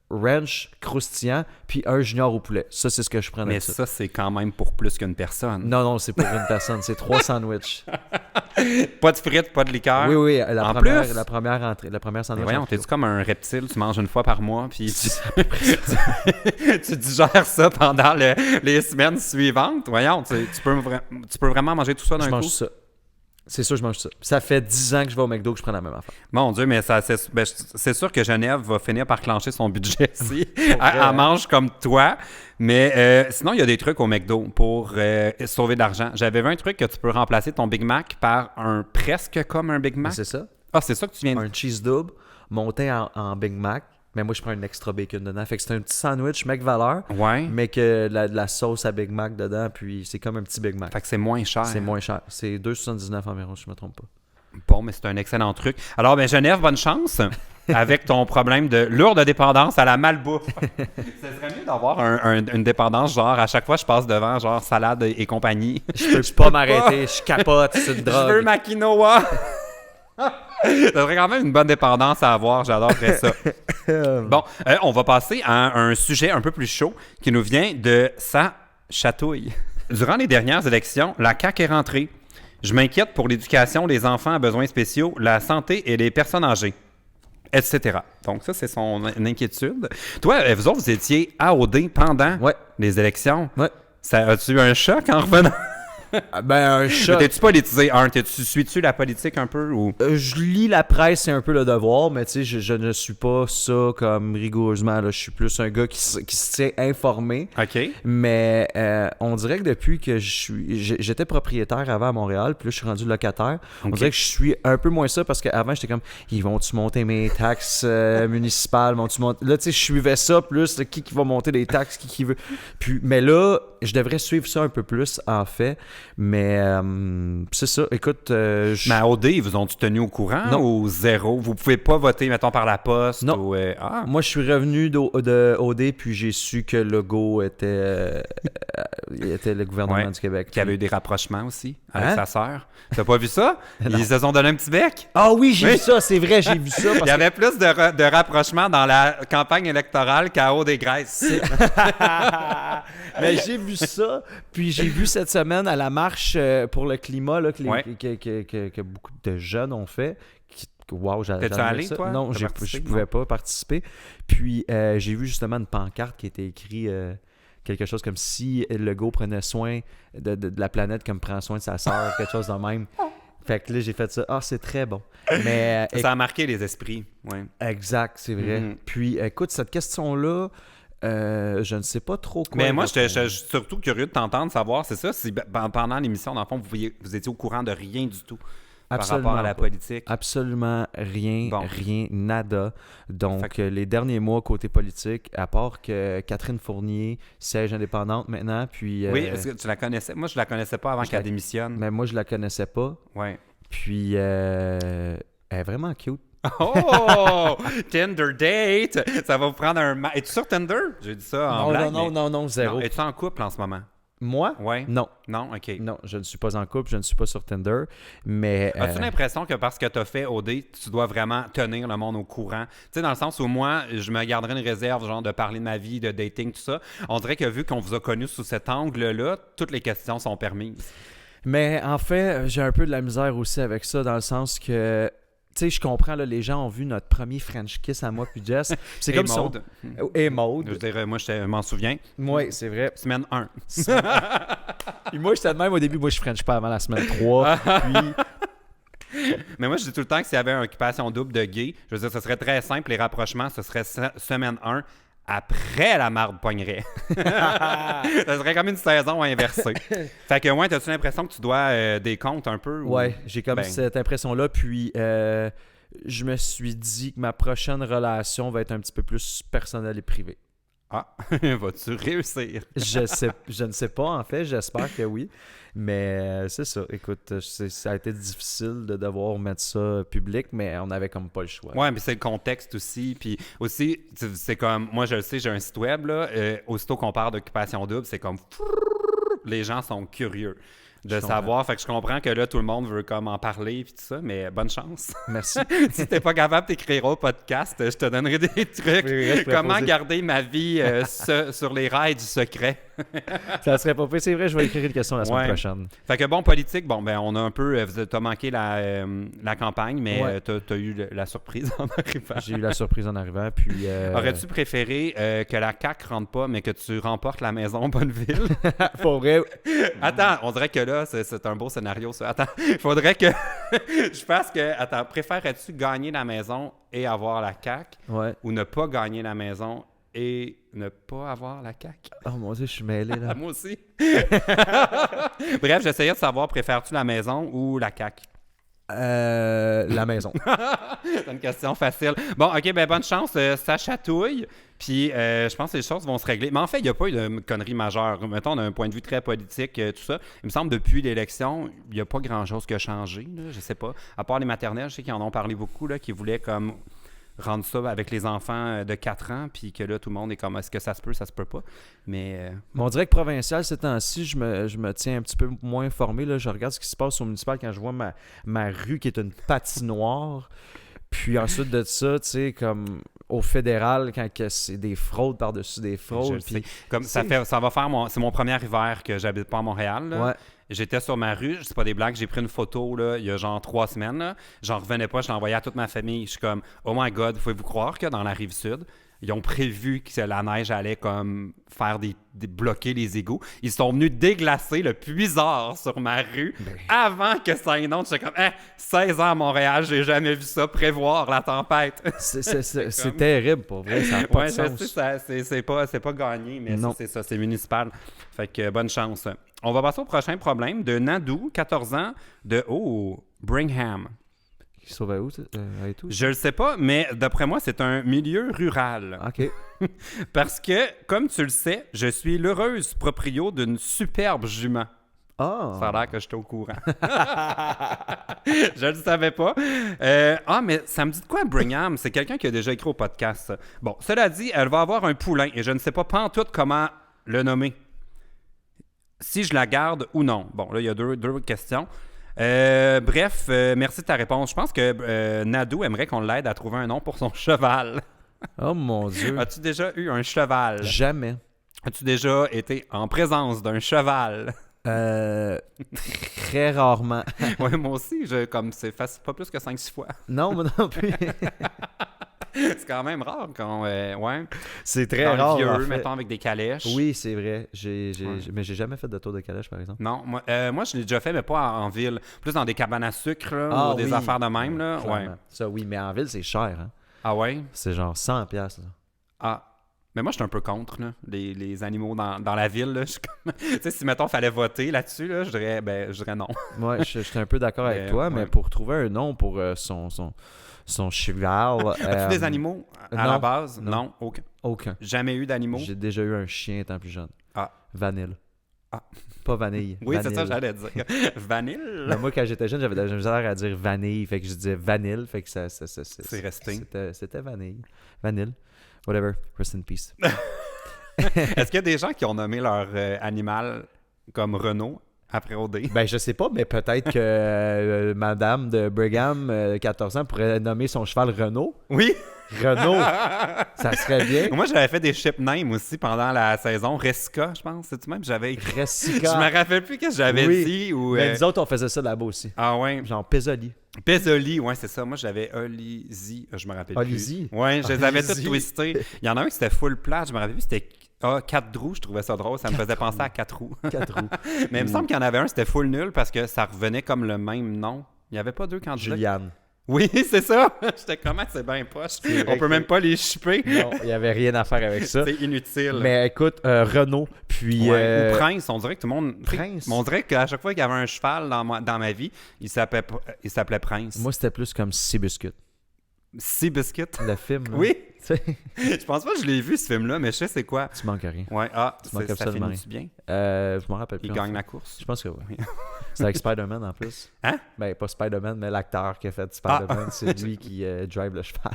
S1: ranch croustillant puis un junior au poulet. Ça, c'est ce que je prends
S2: Mais
S1: avec ça.
S2: ça, c'est quand même pour plus qu'une personne.
S1: Non, c'est pour une personne. C'est 3 sandwichs.
S2: Pas de frites, pas de liqueur.
S1: Oui,
S2: En plus?
S1: la première entrée, la première
S2: Mais
S1: sandwich.
S2: voyons,
S1: en trio.
S2: t'es-tu comme un reptile, tu manges une fois par mois, puis tu digères ça pendant les semaines suivantes. Voyons, tu peux vraiment manger tout ça d'un
S1: Je
S2: coup.
S1: mange ça. C'est sûr, je mange ça. Ça fait 10 ans que je vais au McDo que je prends la même affaire.
S2: Mon Dieu, mais c'est sûr que Genève va finir par clencher son budget si elle
S1: hein?
S2: mange comme toi. Mais sinon, il y a des trucs au McDo pour sauver de l'argent. J'avais vu un truc que tu peux remplacer ton Big Mac par un presque comme un Big Mac.
S1: C'est ça.
S2: Ah, c'est ça que tu viens de
S1: Un cheese double monté en Big Mac. Mais moi, je prends un extra bacon dedans. Fait que c'est un petit sandwich mec valeur,
S2: Ouais.
S1: mais que de la sauce à Big Mac dedans, puis c'est comme un petit Big Mac.
S2: Fait que c'est moins cher.
S1: C'est moins cher. C'est 2,79 environ, si je me trompe pas.
S2: Bon, mais c'est un excellent truc. Alors, ben Genève, bonne chance avec ton problème de lourde dépendance à la malbouffe. Ce serait mieux d'avoir une dépendance, genre, à chaque fois, je passe devant, genre, salade et compagnie.
S1: Je peux pas m'arrêter, je capote, c'est une
S2: Je veux
S1: drogue.
S2: ma quinoa! Ça serait quand même une bonne dépendance à avoir, j'adorerais ça. Bon, on va passer à un sujet un peu plus chaud qui nous vient de sa chatouille. Durant les dernières élections, la CAQ est rentrée. Je m'inquiète pour l'éducation des enfants à besoins spéciaux, la santé et les personnes âgées, etc. Donc ça, c'est son inquiétude. Toi, vous autres, vous étiez AOD pendant
S1: Ouais,
S2: les élections.
S1: ouais.
S2: Ça as-tu eu un choc en revenant?
S1: Ben, un chat.
S2: T'es-tu politisé? Suis-tu la politique un peu ou...
S1: Je lis la presse, c'est un peu le devoir, mais tu sais, je ne suis pas ça comme rigoureusement. Là. Je suis plus un gars qui se tient informé.
S2: OK.
S1: Mais on dirait que depuis que j'étais propriétaire avant à Montréal, puis là, je suis rendu locataire. On
S2: Ok.
S1: dirait que je suis un peu moins ça parce qu'avant, j'étais comme, ils vont-tu monter mes taxes municipales? Vont-tu monter... Là, tu sais, je suivais ça plus, là, qui va monter les taxes, qui veut. Puis, mais là, je devrais suivre ça un peu plus, en fait. Mais c'est ça. Écoute,
S2: Mais à OD, ils vous ont-tu tenu au courant
S1: Non.
S2: ou zéro? Vous pouvez pas voter, mettons, par la poste?
S1: Non.
S2: Ou, ah,
S1: moi, je suis revenu de OD, puis j'ai su que Legault était le gouvernement
S2: Ouais.
S1: du Québec.
S2: qu'il y avait eu des rapprochements aussi avec
S1: Hein?
S2: sa sœur. T'as pas vu ça?
S1: Non.
S2: Ils se sont donné un petit bec.
S1: Ah oui, j'ai
S2: Oui.
S1: vu ça, c'est vrai, j'ai vu ça.
S2: Il
S1: Parce
S2: y avait plus de rapprochements dans la campagne électorale qu'à OD-Grèce.
S1: Mais j'ai vu ça, puis j'ai vu cette semaine à la marche pour le climat là,
S2: Ouais.
S1: que beaucoup de jeunes ont fait. Wow,
S2: T'es-tu allé, toi?
S1: Non,
S2: T'as
S1: je
S2: participé?
S1: pouvais
S2: Non.
S1: pas participer. Puis j'ai vu justement une pancarte qui était écrit quelque chose comme si Legault prenait soin de la planète comme prend soin de sa sœur, quelque chose de même. Fait que là, j'ai fait ça. Ah, c'est très bon. Mais
S2: Ça a marqué les esprits. Ouais.
S1: exact, c'est vrai.
S2: Mhm.
S1: Puis écoute, cette question-là, je ne sais pas trop quoi.
S2: Mais moi,
S1: répondre.
S2: je suis surtout curieux de t'entendre savoir, c'est ça, si pendant l'émission, dans le fond, vous étiez au courant de rien du tout par rapport à la
S1: pas.
S2: politique.
S1: Absolument rien,
S2: Bon.
S1: rien, nada. Donc,
S2: Fait que-
S1: les derniers mois, côté politique, à part que Catherine Fournier, siège indépendante maintenant, puis...
S2: Oui, est-ce que tu la connaissais? Moi, je la connaissais pas avant
S1: je
S2: qu'elle
S1: la-
S2: démissionne.
S1: mais moi, je la connaissais pas.
S2: Ouais.
S1: Puis, elle est vraiment cute.
S2: Oh! Tinder date! Ça va vous prendre un... Es-tu sur Tinder? J'ai dit ça en blague. mais-
S1: non, zéro.
S2: Non, es-tu en couple en ce moment?
S1: Moi?
S2: Ouais.
S1: Non,
S2: Non? OK.
S1: non, je ne suis pas en couple, je ne suis pas sur Tinder, mais...
S2: As-tu l'impression que parce que tu as fait OD, tu dois vraiment tenir le monde au courant? Tu sais, dans le sens où moi, je me garderais une réserve, genre de parler de ma vie, de dating, tout ça. On dirait que vu qu'on vous a connu sous cet angle-là, toutes les questions sont permises.
S1: Mais en fait, j'ai un peu de la misère aussi avec ça, dans le sens que... Tu sais, je comprends, là, les gens ont vu notre premier French kiss à moi puis Jess. C'est
S2: Et
S1: comme si on-
S2: Maude.
S1: Et
S2: Je
S1: Maude.
S2: dirais, moi, je m'en souviens.
S1: Oui, c'est vrai.
S2: Semaine 1.
S1: Puis moi, j'étais de même au début. Moi, je French pas avant la semaine 3. Puis,
S2: Mais moi, je dis tout le temps que s'il y avait une occupation double de gay, je veux dire, ce serait très simple. Les rapprochements, ce serait semaine 1 après la marde pognerait. Ça serait comme une saison inversée. Fait que, ouais, t'as-tu l'impression que tu dois des comptes un peu? Ou...
S1: ouais, j'ai comme
S2: Ben.
S1: cette impression-là. Puis, je me suis dit que ma prochaine relation va être un petit peu plus personnelle et privée.
S2: Ah, vas-tu réussir?
S1: Je ne sais pas, en fait. J'espère que oui. Mais c'est ça. Écoute, ça a été difficile de devoir mettre ça public, mais on avait comme pas le choix.
S2: Ouais, mais c'est le contexte aussi. Puis aussi, c'est comme, moi je le sais, j'ai un site web, là. Aussitôt qu'on parle d'occupation double, c'est comme, les gens sont curieux de
S1: Je
S2: savoir. Fait que je comprends que là, tout le monde veut comme en parler puis tout ça, mais bonne chance.
S1: Merci.
S2: Si t'es pas capable d'écrire au podcast, je te donnerai des trucs.
S1: Oui, je pourrais
S2: Comment
S1: poser.
S2: garder ma vie sur les rails du secret.
S1: Ça serait pas pire. C'est vrai, je vais écrire une question la semaine
S2: Ouais.
S1: prochaine.
S2: Fait que bon, politique, bon, ben on a un peu... t'as manqué la campagne, mais
S1: Ouais.
S2: t'as eu la surprise en arrivant.
S1: J'ai eu la surprise en arrivant, puis...
S2: Aurais-tu préféré que la CAQ rentre pas, mais que tu remportes la maison Bonneville?
S1: Pour vrai,
S2: Attends, on dirait que là, c'est un beau scénario, ça. Attends, il faudrait que je fasse que... Attends, préférerais-tu gagner la maison et avoir la CAQ
S1: ouais.
S2: ou ne pas gagner la maison et ne pas avoir la CAQ?
S1: Oh mon Dieu, je suis mêlé, là.
S2: Moi aussi. Bref, j'essayais de savoir, préfères-tu la maison ou la CAQ?
S1: La maison.
S2: C'est une question facile. Bon, OK, ben bonne chance. Ça chatouille. Puis, je pense que les choses vont se régler. Mais en fait, il n'y a pas eu de conneries majeures. Mettons, d'un point de vue très politique, tout ça. Il me semble, depuis l'élection, il n'y a pas grand-chose qui a changé. Là, je sais pas. À part les maternelles, je sais qu'ils en ont parlé beaucoup, là, qui voulaient comme rendre ça avec les enfants de 4 ans, puis que là, tout le monde est comme, est-ce que ça se peut, ça se peut pas. Mais,
S1: Mais on dirait que provincial, ces temps-ci, je me tiens un petit peu moins informé. Là. Je regarde ce qui se passe au municipal quand je vois ma rue qui est une patinoire. Puis ensuite de ça, tu sais, comme au fédéral, quand que c'est des fraudes par-dessus des
S2: je
S1: fraudes.
S2: le sais.
S1: Puis,
S2: Comme ça va faire c'est mon premier hiver que j'habite pas à Montréal. Là.
S1: ouais.
S2: J'étais sur ma rue, c'est pas des blagues, j'ai pris une photo là, il y a genre 3 semaines. Là. J'en revenais pas, je l'ai envoyé à toute ma famille. Je suis comme, oh my god, pouvez-vous croire que dans la rive sud, ils ont prévu que la neige allait comme faire bloquer les égouts. Ils sont venus déglacer le puisard sur ma rue avant que ça inonde. J'étais comme, 16 ans à Montréal, j'ai jamais vu ça, prévoir la tempête.
S1: C'est terrible, pour vrai. Ça n'a pas
S2: Ouais,
S1: de
S2: je
S1: sens.
S2: sais, c'est pas gagné, mais
S1: Non.
S2: c'est ça, c'est municipal. Fait que bonne chance. On va passer au prochain problème de Nadou, 14 ans, de Brigham.
S1: Il se trouvait où, et tout?
S2: Je le sais pas, mais d'après moi, c'est un milieu rural.
S1: OK.
S2: Parce que, comme tu le sais, je suis l'heureuse proprio d'une superbe jument.
S1: Ah!
S2: Ça a l'air que j'étais au courant. Je ne le savais pas. Mais ça me dit de quoi, Brigham? C'est quelqu'un qui a déjà écrit au podcast. Ça. Bon, cela dit, elle va avoir un poulain et je ne sais pas pantoute comment le nommer. Si je la garde ou non. Bon, là, il y a deux questions. Bref, merci de ta réponse. Je pense que Nadou aimerait qu'on l'aide à trouver un nom pour son cheval.
S1: Oh mon Dieu!
S2: As-tu déjà eu un cheval?
S1: Jamais.
S2: As-tu déjà été en présence d'un cheval?
S1: Très rarement.
S2: Ouais, moi aussi, comme c'est pas plus que 5-6 fois.
S1: Non, moi non plus.
S2: C'est quand même rare quand ouais.
S1: C'est très
S2: Dans
S1: rare.
S2: le vieux,
S1: en fait.
S2: mettons, avec des calèches.
S1: Oui, c'est vrai.
S2: Ouais.
S1: Mais j'ai jamais fait de tour de calèche, par exemple.
S2: Non, moi je l'ai déjà fait, mais pas en ville. Plus dans des cabanes à sucre là, ou des
S1: oui.
S2: affaires de même. Là. Ouais.
S1: Clairement. Ça, oui, mais en ville, c'est cher. Hein?
S2: Ah ouais?
S1: C'est genre 100$. Là.
S2: Ah. Mais moi, je suis un peu contre là, les animaux dans la ville. Là. Je suis comme... tu sais, si, mettons, fallait voter là-dessus, là, je dirais non.
S1: Moi, je suis un peu d'accord avec toi, mais
S2: ouais.
S1: pour trouver un nom pour son cheval...
S2: As-tu des animaux à la base? Non, aucun.
S1: Aucun.
S2: Jamais eu d'animaux?
S1: J'ai déjà eu un chien étant plus jeune.
S2: Ah.
S1: Vanille.
S2: Ah.
S1: Pas vanille.
S2: Oui,
S1: Vanille.
S2: c'est ça que j'allais dire. Vanille?
S1: Mais moi, quand j'étais jeune, j'avais de la misère à dire vanille. Fait que je disais vanille. Fait que c'est
S2: resté.
S1: C'était vanille. Vanille. Whatever. Rest in peace.
S2: Est-ce qu'il y a des gens qui ont nommé leur animal comme Renault après OD?
S1: Ben, je sais pas, mais peut-être que Madame de Brigham, 14 ans, pourrait nommer son cheval Renault.
S2: Oui!
S1: Renault! Ça serait bien.
S2: Moi, j'avais fait des ship names aussi pendant la saison. Resca, je pense. C'est-tu même? J'avais écrit.
S1: Ressica.
S2: Je me rappelle plus ce que j'avais dit. Ou,
S1: Mais nous autres, on faisait ça là-bas aussi.
S2: Ah ouais.
S1: Genre Pézoli.
S2: Pézoli, ouais, c'est ça. Moi, j'avais Olizy. Je me rappelle
S1: Olizy?
S2: plus. Ouais, je les avais
S1: Olizy.
S2: tous twistés. Il y en a un qui c'était full plat. Je me rappelle plus. C'était 4 roues. Je trouvais ça drôle. Ça me faisait penser à 4 roues.
S1: 4 roues.
S2: Mais il me semble qu'il y en avait un, c'était full nul parce que ça revenait comme le même nom. Il n'y avait pas deux candidats.
S1: Juliane.
S2: Oui, c'est ça. J'étais comment c'est bien poche. On peut même pas les shipper.
S1: Non, il n'y avait rien à faire avec ça.
S2: C'est inutile.
S1: Mais écoute, Renault, puis...
S2: Ouais. Ou Prince, on dirait que tout le monde...
S1: Prince.
S2: On dirait qu'à chaque fois qu'il y avait un cheval dans ma vie, il s'appelait Prince.
S1: Moi, c'était plus comme Seabiscuit.
S2: Seabiscuit.
S1: Le film. Là.
S2: Oui.
S1: Tu sais,
S2: Je pense pas que je l'ai vu ce film-là, mais je sais c'est quoi.
S1: tu manques rien.
S2: Ouais,
S1: Tu manques
S2: ça
S1: absolument
S2: finit-tu bien?
S1: Je m'en rappelle plus.
S2: Il
S1: en
S2: gagne
S1: fait.
S2: la course.
S1: Je pense que oui.
S2: Oui.
S1: C'est avec Spider-Man en plus.
S2: Hein?
S1: Ben, pas Spider-Man, mais l'acteur qui a fait Spider-Man. C'est lui qui drive le cheval.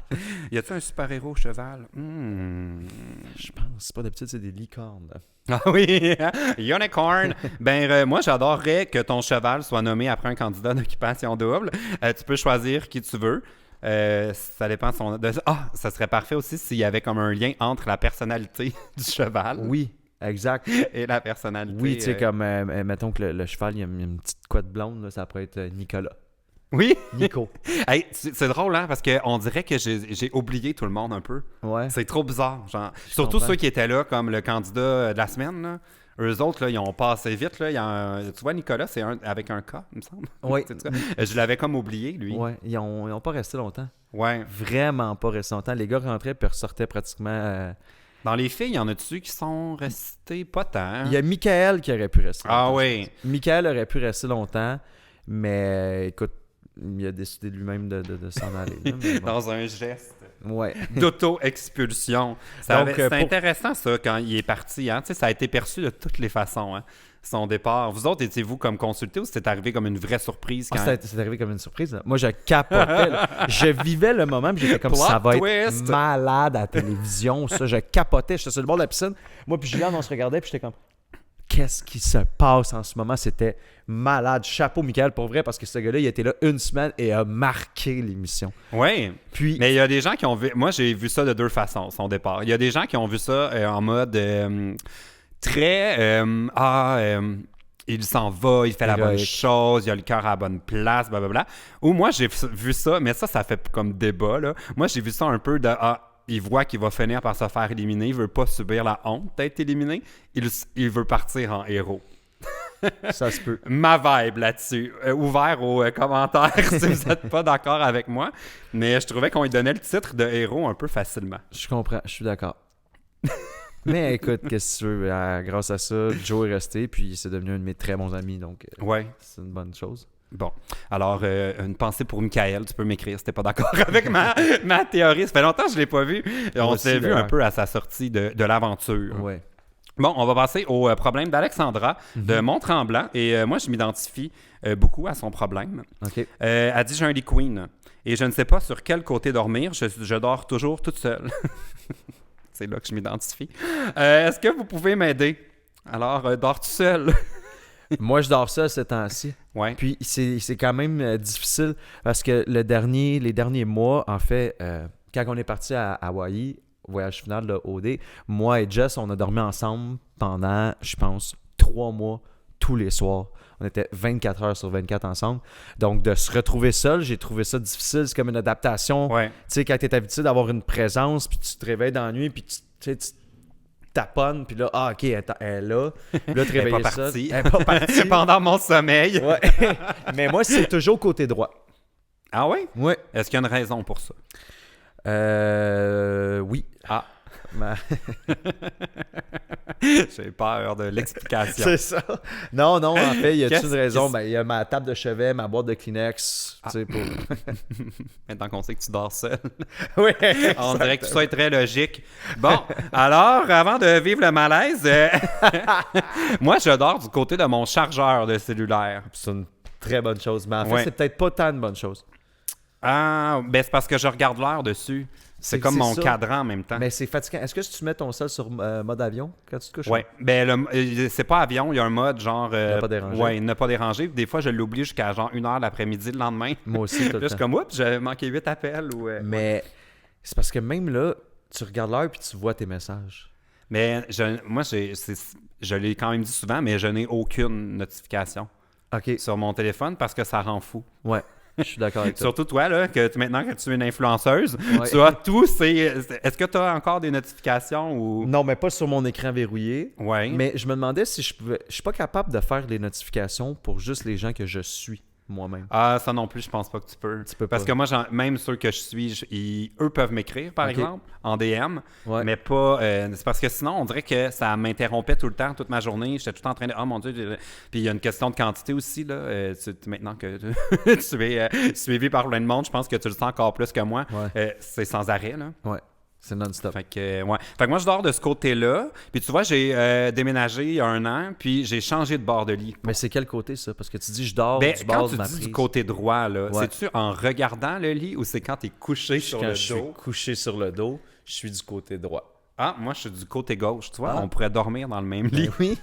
S2: Y a-tu un super-héros cheval?
S1: Je pense. C'est pas d'habitude, c'est des licornes.
S2: Ah oui, Unicorn. Moi, j'adorerais que ton cheval soit nommé après un candidat d'occupation double. Tu peux choisir qui tu veux. Ça dépend ça serait parfait aussi s'il y avait comme un lien entre la personnalité du cheval
S1: Oui, exact.
S2: et la personnalité.
S1: Oui, tu sais, comme, mettons que le cheval, il y a une petite couette blonde, là, ça pourrait être Nicolas.
S2: Oui.
S1: Nico.
S2: Hey, c'est drôle, hein, parce qu'on dirait que j'ai oublié tout le monde un peu.
S1: Ouais.
S2: C'est trop bizarre. Genre. Surtout
S1: comprends.
S2: ceux qui étaient là, comme le candidat de la semaine. Là. Eux autres, là, ils ont passé vite. Là. Tu vois, Nicolas, c'est avec un K, il me semble.
S1: Oui.
S2: Je l'avais comme oublié, lui.
S1: Ouais, ils ont pas resté longtemps.
S2: Ouais.
S1: Vraiment pas resté longtemps. Les gars rentraient puis ressortaient pratiquement...
S2: Dans les filles, il y en a-tu qui sont restés pas tant?
S1: Il y a Michael qui aurait pu rester longtemps.
S2: Ah oui.
S1: Michael aurait pu rester longtemps, mais écoute, il a décidé lui-même de s'en aller. Là, mais bon.
S2: Dans un geste
S1: Ouais.
S2: d'auto-expulsion.
S1: Donc,
S2: C'est
S1: pour-
S2: intéressant, ça, quand il est parti. Hein? Tu sais, ça a été perçu de toutes les façons, hein, son départ. Vous autres, étiez-vous comme consulté ou c'était arrivé comme une vraie surprise? Quand...
S1: C'est arrivé comme une surprise. Là. Moi, je capotais. Là. Je vivais le moment, puis j'étais comme
S2: Plot
S1: ça va
S2: twist.
S1: être malade à la télévision. Ça, je capotais. J'étais sur le bord de la piscine. Moi, puis Juliane, on se regardait, puis j'étais comme qu'est-ce qui se passe en ce moment? C'était malade. Chapeau, Michael, pour vrai, parce que ce gars-là, il était là une semaine et a marqué l'émission.
S2: Oui,
S1: Puis,
S2: mais il y a des gens qui ont vu... Moi, j'ai vu ça de deux façons, son départ. Il y a des gens qui ont vu ça en mode très... il s'en va, il fait la bonne
S1: Héroïque.
S2: chose, il a le cœur à la bonne place, blablabla. Ou moi, j'ai vu ça, mais ça fait comme débat, là. Moi, j'ai vu ça un peu de... il voit qu'il va finir par se faire éliminer, il veut pas subir la honte d'être éliminé, il veut partir en héros.
S1: ça se peut.
S2: Ma vibe là-dessus. Ouvert aux commentaires si vous n'êtes pas d'accord avec moi. Mais je trouvais qu'on lui donnait le titre de héros un peu facilement.
S1: Je comprends, je suis d'accord. Mais écoute, qu'est-ce que tu veux? Grâce à ça, Joe est resté, puis c'est devenu un de mes très bons amis, donc
S2: Ouais.
S1: c'est une bonne chose.
S2: Bon. Alors, une pensée pour Michael. Tu peux m'écrire si t'es pas d'accord avec ma théorie. Ça fait longtemps que je l'ai pas vu. On
S1: Moi
S2: s'est
S1: aussi,
S2: vu un peu à sa sortie de l'aventure.
S1: Ouais.
S2: Bon, on va passer au problème d'Alexandra de Mont-Tremblant. Et moi, je m'identifie beaucoup à son problème.
S1: OK.
S2: Elle dit « J'ai un lit queen et je ne sais pas sur quel côté dormir. Je dors toujours toute seule. » C'est là que je m'identifie. Est-ce que vous pouvez m'aider? Alors, dors-tu seul?
S1: Moi, je dors seul ces temps-ci.
S2: Ouais.
S1: Puis c'est quand même difficile parce que les derniers mois, en fait, quand on est parti à Hawaï, voyage final de OD, moi et Jess, on a dormi ensemble pendant, je pense, 3 mois, tous les soirs. On était 24 heures sur 24 ensemble. Donc, de se retrouver seul, j'ai trouvé ça difficile. C'est comme une adaptation.
S2: Ouais.
S1: Tu sais, quand tu es habitué d'avoir une présence, puis tu te réveilles dans la nuit, puis tu taponnes, puis là, OK, elle est là. Puis là, te
S2: Elle est
S1: réveiller
S2: pas
S1: seul.
S2: partie.
S1: Elle est pas partie.
S2: Pendant mon sommeil.
S1: Ouais. Mais moi, c'est toujours côté droit.
S2: Ah oui?
S1: Ouais.
S2: Est-ce qu'il y a une raison pour ça?
S1: Oui.
S2: Ah.
S1: Ma-
S2: J'ai peur de l'explication.
S1: C'est ça. Non, en fait, il y a
S2: Qu'est-ce
S1: une raison.
S2: qui-
S1: Ben, il y a ma table de chevet, ma boîte de Kleenex. Tu sais, pour...
S2: Maintenant qu'on sait que tu dors seul.
S1: Oui.
S2: On dirait que tout ça est très logique. Bon, alors, avant de vivre le malaise, moi, je dors du côté de mon chargeur de cellulaire.
S1: C'est une très bonne chose. Mais en fait,
S2: Ouais.
S1: c'est peut-être pas tant une bonne chose.
S2: Ah, ben c'est parce que je regarde l'heure dessus. C'est comme mon
S1: ça.
S2: cadran en même temps.
S1: Mais c'est fatigant. Est-ce que si tu mets ton sel sur mode avion quand tu te couches?
S2: Ouais, ben c'est pas avion, il y a un mode genre...
S1: Ne pas déranger.
S2: Ouais, ne pas déranger. Des fois, je l'oublie jusqu'à genre 1h l'après-midi le lendemain.
S1: Moi aussi, tout
S2: Là,
S1: le
S2: je suis
S1: temps.
S2: comme, oups, j'avais manqué 8 appels. Ou,
S1: Mais c'est parce que même là, tu regardes l'heure puis tu vois tes messages.
S2: Mais je l'ai quand même dit souvent, mais je n'ai aucune notification
S1: OK.
S2: sur mon téléphone parce que ça rend fou.
S1: Ouais. Je suis d'accord avec toi.
S2: Surtout toi, là, maintenant que tu es une influenceuse,
S1: Ouais.
S2: tu as tous ces... Est-ce que tu as encore des notifications ou...
S1: Non, mais pas sur mon écran verrouillé.
S2: Ouais.
S1: Mais je me demandais si je pouvais. Je suis pas capable de faire les notifications pour juste les gens que je suis moi-même.
S2: Ah, ça non plus, je pense pas que tu peux.
S1: Tu peux
S2: Parce
S1: pas.
S2: que moi, même ceux que je suis, eux peuvent m'écrire, par
S1: Ok.
S2: exemple, en DM,
S1: Ouais.
S2: mais pas... c'est parce que sinon, on dirait que ça m'interrompait tout le temps, toute ma journée. J'étais tout le temps en train de... Oh mon Dieu! Puis il y a une question de quantité aussi, là. Maintenant que tu es suivi par plein de monde, je pense que tu le sens encore plus que moi.
S1: Ouais.
S2: C'est sans arrêt, là.
S1: Ouais. C'est non-stop.
S2: Fait que, ouais. Fait que moi, je dors de ce côté-là. Puis tu vois, j'ai déménagé il y a 1 an, puis j'ai changé de bord de lit.
S1: Mais c'est quel côté ça? Parce que tu dis je dors
S2: Ben,
S1: du
S2: quand
S1: bord
S2: tu
S1: de ma
S2: dis
S1: prise.
S2: du côté droit, là,
S1: Ouais.
S2: c'est-tu en regardant le lit ou c'est quand tu es couché sur
S1: Quand
S2: le
S1: je suis
S2: dos?
S1: couché sur le dos, je suis du côté droit.
S2: Ah, moi, je suis du côté gauche. Tu vois,
S1: Ah.
S2: on pourrait dormir dans le même lit.
S1: Ben oui.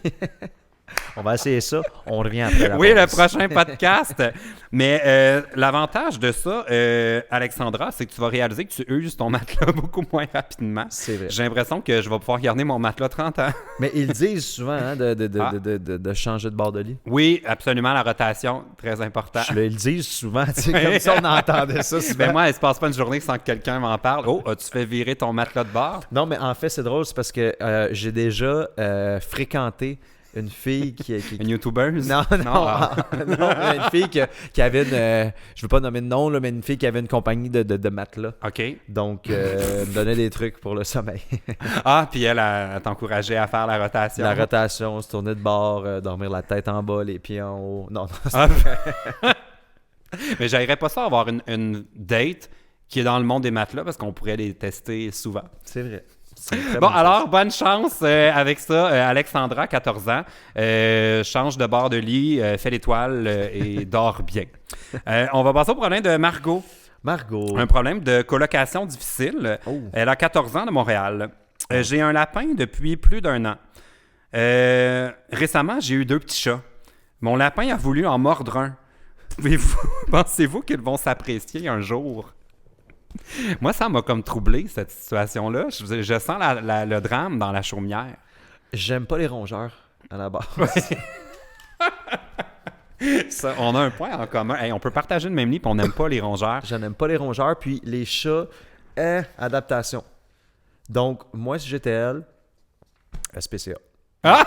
S1: On va essayer ça. On revient après la
S2: Oui, le
S1: pause.
S2: prochain podcast. Mais l'avantage de ça, Alexandra, c'est que tu vas réaliser que tu uses ton matelas beaucoup moins rapidement.
S1: C'est vrai.
S2: J'ai l'impression que je vais pouvoir garder mon matelas 30 ans.
S1: Mais ils disent souvent hein,
S2: Ah.
S1: de changer de bord de lit.
S2: Oui, absolument, la rotation, très important.
S1: Ils disent souvent, tu sais, comme ça on entendait ça souvent.
S2: Ben moi, il se passe pas une journée sans que quelqu'un m'en parle. Oh, as-tu fait virer ton matelas de bord?
S1: Non, mais en fait, c'est drôle, c'est parce que j'ai déjà fréquenté une fille qui
S2: Une YouTubeuse?
S1: Non,
S2: ah.
S1: non, mais une fille qui avait une... je veux pas nommer de nom, là, mais une fille qui avait une compagnie de matelas.
S2: OK.
S1: Donc, elle me donnait des trucs pour le sommeil.
S2: Ah, puis elle t'encourageait à faire la rotation.
S1: La rotation, se tourner de bord, dormir la tête en bas, les pieds en haut. Non,
S2: Ah. Mais j'aimerais pas ça avoir une date qui est dans le monde des matelas parce qu'on pourrait les tester souvent.
S1: c'est vrai. C'est une très
S2: Bon,
S1: bonne
S2: alors,
S1: chose.
S2: bonne chance avec ça. Alexandra, 14 ans, change de bord de lit, fait l'étoile et dort bien. On va passer au problème de Margot.
S1: Margot.
S2: Un problème de colocation difficile.
S1: Oh.
S2: Elle a 14 ans de Montréal. J'ai un lapin depuis plus d'1 an. Récemment, j'ai eu 2 petits chats. Mon lapin a voulu en mordre un. Pensez-vous qu'ils vont s'apprécier un jour? Moi, ça m'a comme troublé, cette situation-là. Je sens le drame dans la chaumière.
S1: J'aime pas les rongeurs, à la base.
S2: Ça, on a un point en commun. Hey, on peut partager le même lit, puis on n'aime pas les rongeurs.
S1: Je n'aime pas les rongeurs, puis les chats, adaptation. Donc, moi, si j'étais elle, SPCA.
S2: Ah!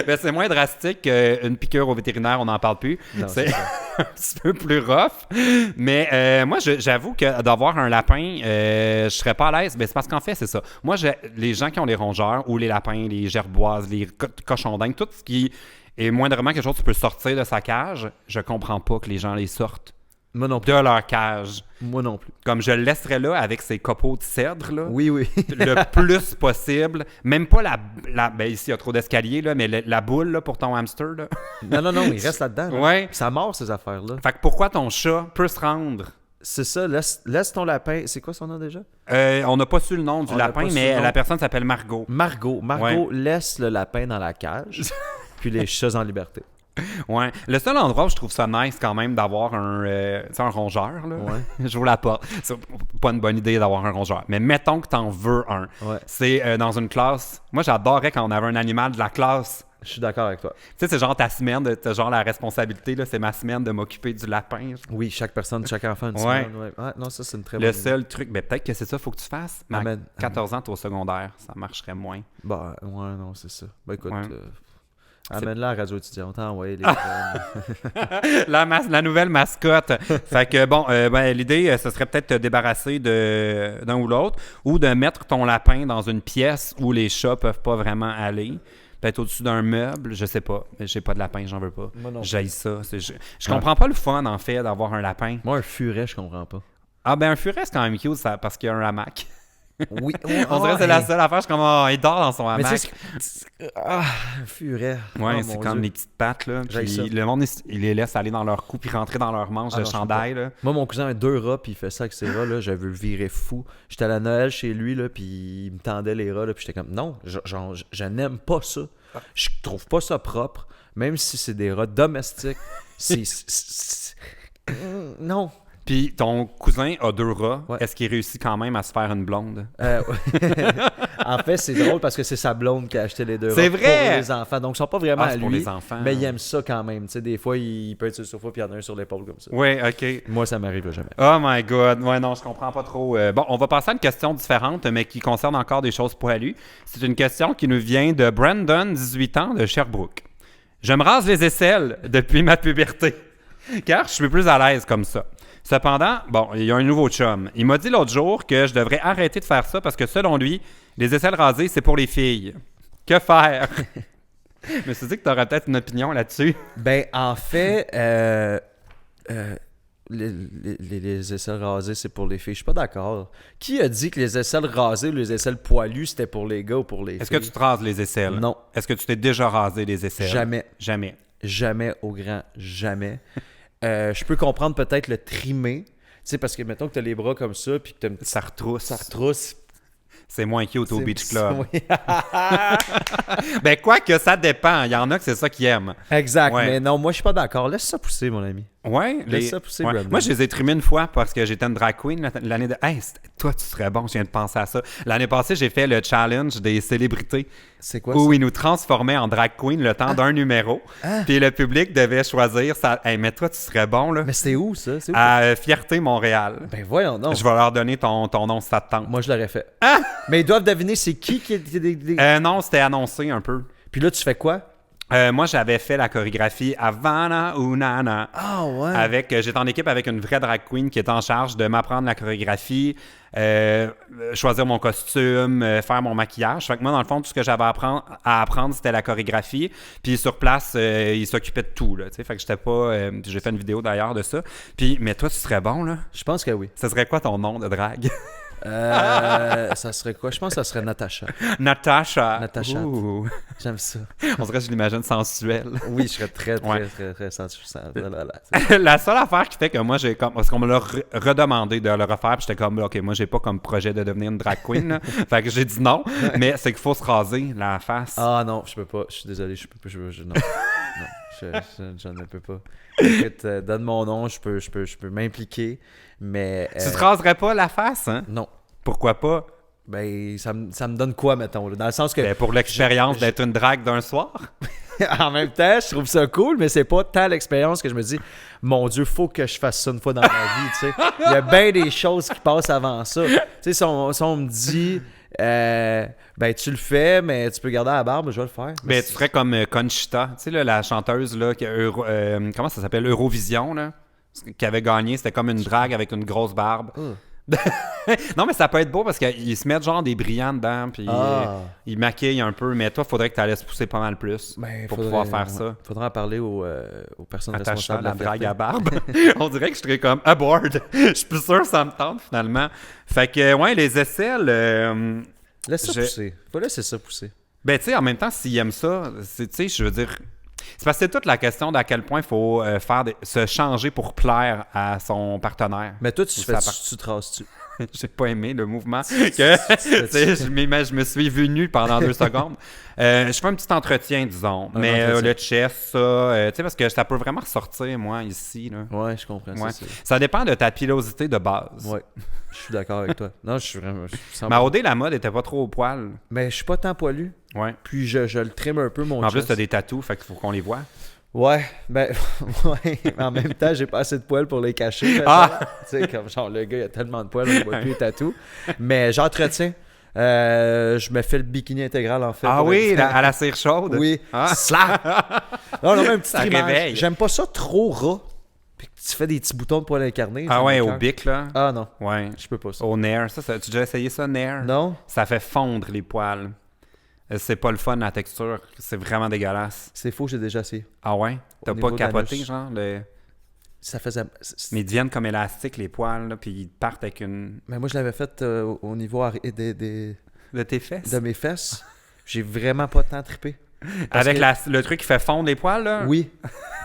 S2: Ben, c'est moins drastique qu'une piqûre au vétérinaire, on n'en parle plus.
S1: Non,
S2: C'est
S1: c'est ça.
S2: un petit peu plus rough. Mais moi, j'avoue que d'avoir un lapin, je serais pas à l'aise. Ben, c'est parce qu'en fait, c'est ça. Moi, les gens qui ont les rongeurs ou les lapins, les gerboises, les cochons dingues, tout ce qui est moindrement quelque chose qui peut sortir de sa cage, je comprends pas que les gens les sortent
S1: Moi non plus.
S2: de leur cage.
S1: Moi non plus.
S2: Comme je le laisserais là avec ses copeaux de cèdre, là.
S1: Oui, oui.
S2: Le plus possible. Même pas ben ici, il y a trop d'escaliers, là, mais la boule là, pour ton hamster. Là.
S1: Non, il reste là-dedans. là.
S2: Ouais.
S1: Ça mord, ces affaires-là.
S2: Fait que pourquoi ton chat peut se rendre?
S1: C'est ça, laisse ton lapin. C'est quoi son nom déjà?
S2: On n'a pas su le nom du
S1: On n'a
S2: lapin,
S1: pas su
S2: mais
S1: le nom.
S2: la personne s'appelle Margot.
S1: Margot. Margot laisse le lapin dans la cage, puis les chats en liberté.
S2: Ouais. Le seul endroit où je trouve ça nice quand même d'avoir un rongeur, là.
S1: Ouais.
S2: J'ouvre la porte. C'est pas une bonne idée d'avoir un rongeur. Mais mettons que t'en veux un.
S1: Ouais.
S2: C'est dans une classe. Moi, j'adorais quand on avait un animal de la classe
S1: je suis d'accord avec toi.
S2: Tu sais, c'est genre ta semaine, t'as genre la responsabilité, là, c'est ma semaine de m'occuper du lapin.
S1: Oui, chaque personne, chaque enfant, une semaine. Ouais. Ah, non, ça, c'est une très bonne
S2: Le
S1: idée.
S2: seul truc, ben peut-être que c'est ça, faut que tu fasses. Mais à
S1: Amen.
S2: 14 ans, t'es au secondaire, ça marcherait moins.
S1: Bah, ouais, non, c'est ça. Ben, écoute,
S2: Ouais.
S1: amène-la à la radio étudiante, ouais, les jeunes.
S2: La nouvelle mascotte. Fait que bon, ben, l'idée, ce serait peut-être de te débarrasser d'un ou l'autre ou de mettre ton lapin dans une pièce où les chats peuvent pas vraiment aller. Peut-être au-dessus d'un meuble, je sais pas. J'ai pas de lapin, j'en veux pas.
S1: Moi non.
S2: J'haïs ça. Je comprends pas le fun, en fait, d'avoir un lapin.
S1: Moi, un furet, je comprends pas.
S2: Ah ben un furet, c'est quand même cute ça, parce qu'il y a un hamac.
S1: Oui.
S2: On dirait que c'est la seule affaire. Je suis comme, il dort dans son
S1: Mais
S2: hamac.
S1: tu sais, un furet.
S2: Ouais,
S1: Oh,
S2: c'est
S1: mon
S2: comme
S1: Dieu.
S2: les petites pattes, là.
S1: J'haïs
S2: Puis
S1: ça.
S2: le monde, il les laisse aller dans leur cou puis rentrer dans leurs manches
S1: Ah
S2: de
S1: non, je peux
S2: chandail, là.
S1: Moi, mon cousin a 2 rats, puis il fait ça avec ses rats, là. Je veux le virer fou. J'étais à la Noël chez lui, là, puis il me tendait les rats, là, puis j'étais comme, non, je n'aime pas ça. Je trouve pas ça propre, même si c'est des rats domestiques. Non.
S2: Puis ton cousin a 2 rats.
S1: Ouais.
S2: Est-ce qu'il réussit quand même à se faire une blonde?
S1: En fait, c'est drôle parce que c'est sa blonde qui a acheté les 2 rats
S2: C'est vrai!
S1: pour les enfants. Donc, ils sont pas vraiment à
S2: c'est
S1: lui,
S2: pour les enfants.
S1: mais il aime ça quand même. Tu sais, des fois, il peut être sur le sofa, puis il y en a un sur l'épaule comme ça.
S2: Oui, OK.
S1: Moi, ça m'arrive jamais.
S2: Oh my God. Ouais, non, je comprends pas trop. Bon, on va passer à une question différente, mais qui concerne encore des choses poilues. C'est une question qui nous vient de Brandon, 18 ans, de Sherbrooke. Je me rase les aisselles depuis ma puberté, car je suis plus à l'aise comme ça. Cependant, bon, il y a un nouveau chum. Il m'a dit l'autre jour que je devrais arrêter de faire ça parce que selon lui, les aisselles rasées, c'est pour les filles. Que faire? Je me suis dit que tu aurais peut-être une opinion là-dessus.
S1: Ben, en fait, les aisselles rasées, c'est pour les filles. Je suis pas d'accord. Qui a dit que les aisselles rasées ou les aisselles poilues, c'était pour les gars ou pour les filles?
S2: Est-ce que tu te rases les aisselles?
S1: Non.
S2: Est-ce que tu t'es déjà rasé les aisselles?
S1: Jamais.
S2: Jamais.
S1: Jamais au grand jamais. Je peux comprendre peut-être le trimer. Tu sais, parce que mettons que tu as les bras comme ça, puis que tu as une petite
S2: Ça retrousse.
S1: ça retrousse.
S2: C'est moins cute au
S1: C'est-
S2: Beach Club.
S1: Oui.
S2: Ben, quoi que ça dépend. Il y en a que c'est ça qu'ils aiment.
S1: Exact.
S2: Ouais.
S1: Mais non, moi, je suis pas d'accord. Laisse ça pousser, mon ami.
S2: Ouais.
S1: Laisse ça pousser,
S2: ouais.
S1: Brandon.
S2: Moi, je les ai trimés une fois parce que j'étais une drag queen l'année de... Hey, toi, tu serais bon. Je viens de penser à ça. L'année passée, j'ai fait le challenge des célébrités
S1: C'est quoi
S2: où
S1: ça?
S2: ils nous transformaient en drag queen le temps d'un numéro. Puis le public devait choisir ça. Hey, mais toi, tu serais bon, là.
S1: Mais c'est où, ça? C'est où?
S2: À Fierté Montréal.
S1: Ben voyons donc.
S2: Je vais leur donner ton nom si ça te tente.
S1: Moi, je l'aurais fait. Mais ils doivent deviner c'est qui
S2: Non, c'était annoncé un peu.
S1: Puis là, tu fais quoi?
S2: Moi, j'avais fait la chorégraphie Havana ou Nana.
S1: Ah ouais.
S2: J'étais en équipe avec une vraie drag queen qui était en charge de m'apprendre la chorégraphie, choisir mon costume, faire mon maquillage. Fait que moi, dans le fond, tout ce que j'avais à apprendre, c'était la chorégraphie. Puis sur place, il s'occupait de tout. Là, fait que j'étais pas... j'ai fait une vidéo d'ailleurs de ça. Puis, mais toi, tu serais bon, là?
S1: Je pense que oui.
S2: Ça serait quoi ton nom de drague?
S1: Ça serait quoi? Je pense que ça serait Natacha.
S2: Natasha.
S1: Natasha.
S2: Ouh.
S1: J'aime ça.
S2: On dirait que je l'imagine sensuelle.
S1: Oui, je serais très, très,
S2: Ouais.
S1: très, très sensuel.
S2: La seule affaire qui fait que moi, j'ai comme... Parce qu'on me l'a redemandé de le refaire, puis j'étais comme, OK, moi, j'ai pas comme projet de devenir une drag queen, là. Fait que j'ai dit non, mais c'est qu'il faut se raser la face.
S1: Ah non, je peux pas. Je suis désolé, je peux pas. Non. Non, je ne peux pas. Écoute, donne mon nom, je peux m'impliquer, mais...
S2: Tu te raserais pas la face, hein?
S1: Non.
S2: Pourquoi pas?
S1: Ben, ça me donne quoi, mettons? Là? Dans le sens que...
S2: Ben, pour l'expérience
S1: je-
S2: d'être une drague d'un soir?
S1: en même temps, je trouve ça cool, mais c'est pas tant l'expérience que je me dis, mon Dieu, faut que je fasse ça une fois dans ma vie, tu sais. Il y a bien des choses qui passent avant ça. Tu sais, si on me dit, ben tu le fais, mais tu peux garder la barbe, je vais le faire.
S2: Ben, tu ferais comme Conchita, tu sais, là, la chanteuse, là, comment ça s'appelle? Eurovision, là? Qui avait gagné, c'était comme une drague avec une grosse barbe. Non, mais ça peut être beau parce qu'ils se mettent genre des brillants dedans, puis ils maquillent un peu, mais toi, faudrait que tu laisses pousser pas mal plus pour pouvoir faire ça.
S1: Faudrait en parler aux personnes
S2: Attachant
S1: responsables
S2: la
S1: de la
S2: drague
S1: fierté.
S2: à barbe. On dirait que je serais comme aboard. Je suis plus sûr que ça me tente finalement. Fait que, ouais, les aisselles.
S1: Laisse ça pousser. Faut laisser ça pousser.
S2: Ben, tu sais, en même temps, s'ils aiment ça, tu sais, je veux dire. C'est parce que c'est toute la question d'à quel point il faut se changer pour plaire à son partenaire.
S1: Mais toi, tu
S2: Ou
S1: te
S2: ça
S1: tu te rases-tu?
S2: J'ai pas aimé le mouvement. Je me suis vu nu pendant 2 secondes. Je fais un petit entretien, disons. Le chest, ça, parce que ça peut vraiment ressortir, moi, ici. Là.
S1: Ouais, je comprends.
S2: Ouais. Ça dépend de ta pilosité de base.
S1: Ouais, je suis d'accord avec toi. Non, je suis vraiment...
S2: Mais au dé, la mode était pas trop au poil.
S1: Mais je suis pas tant poilu.
S2: Ouais.
S1: Puis je le trime un peu, mon
S2: En
S1: chest.
S2: plus, t'as des tatous, fait qu'il faut qu'on les voit.
S1: Ouais, ouais. Mais en même temps, j'ai pas assez de poils pour les cacher. Tu sais, comme genre, le gars, il a tellement de poils, on voit plus les tatous. Mais j'entretiens. Je me fais le bikini intégral, en fait.
S2: Ah oui, à la cire chaude?
S1: Oui. Slap! Non, non, un petit
S2: Ça
S1: trimage.
S2: réveille.
S1: J'aime pas ça trop ras. Puis que tu fais des petits boutons de poils incarnés.
S2: Ah ouais, au bic, là?
S1: Ah non,
S2: Ouais.
S1: je peux pas ça.
S2: Au Nair. Tu as déjà essayé ça, Nair?
S1: Non?
S2: Ça fait fondre les poils. C'est pas le fun, la texture. C'est vraiment dégueulasse.
S1: C'est faux, j'ai déjà essayé.
S2: Ah ouais? T'as
S1: Au
S2: pas
S1: niveau
S2: capoté,
S1: d'anus.
S2: genre?
S1: Ça faisait...
S2: Mais ils deviennent comme élastiques, les poils, là, puis ils partent avec une...
S1: Mais moi, je l'avais fait au niveau
S2: De tes fesses?
S1: de mes fesses. J'ai vraiment pas tant trippé. Parce
S2: Avec
S1: que-
S2: le truc qui fait fondre les poils, là?
S1: Oui.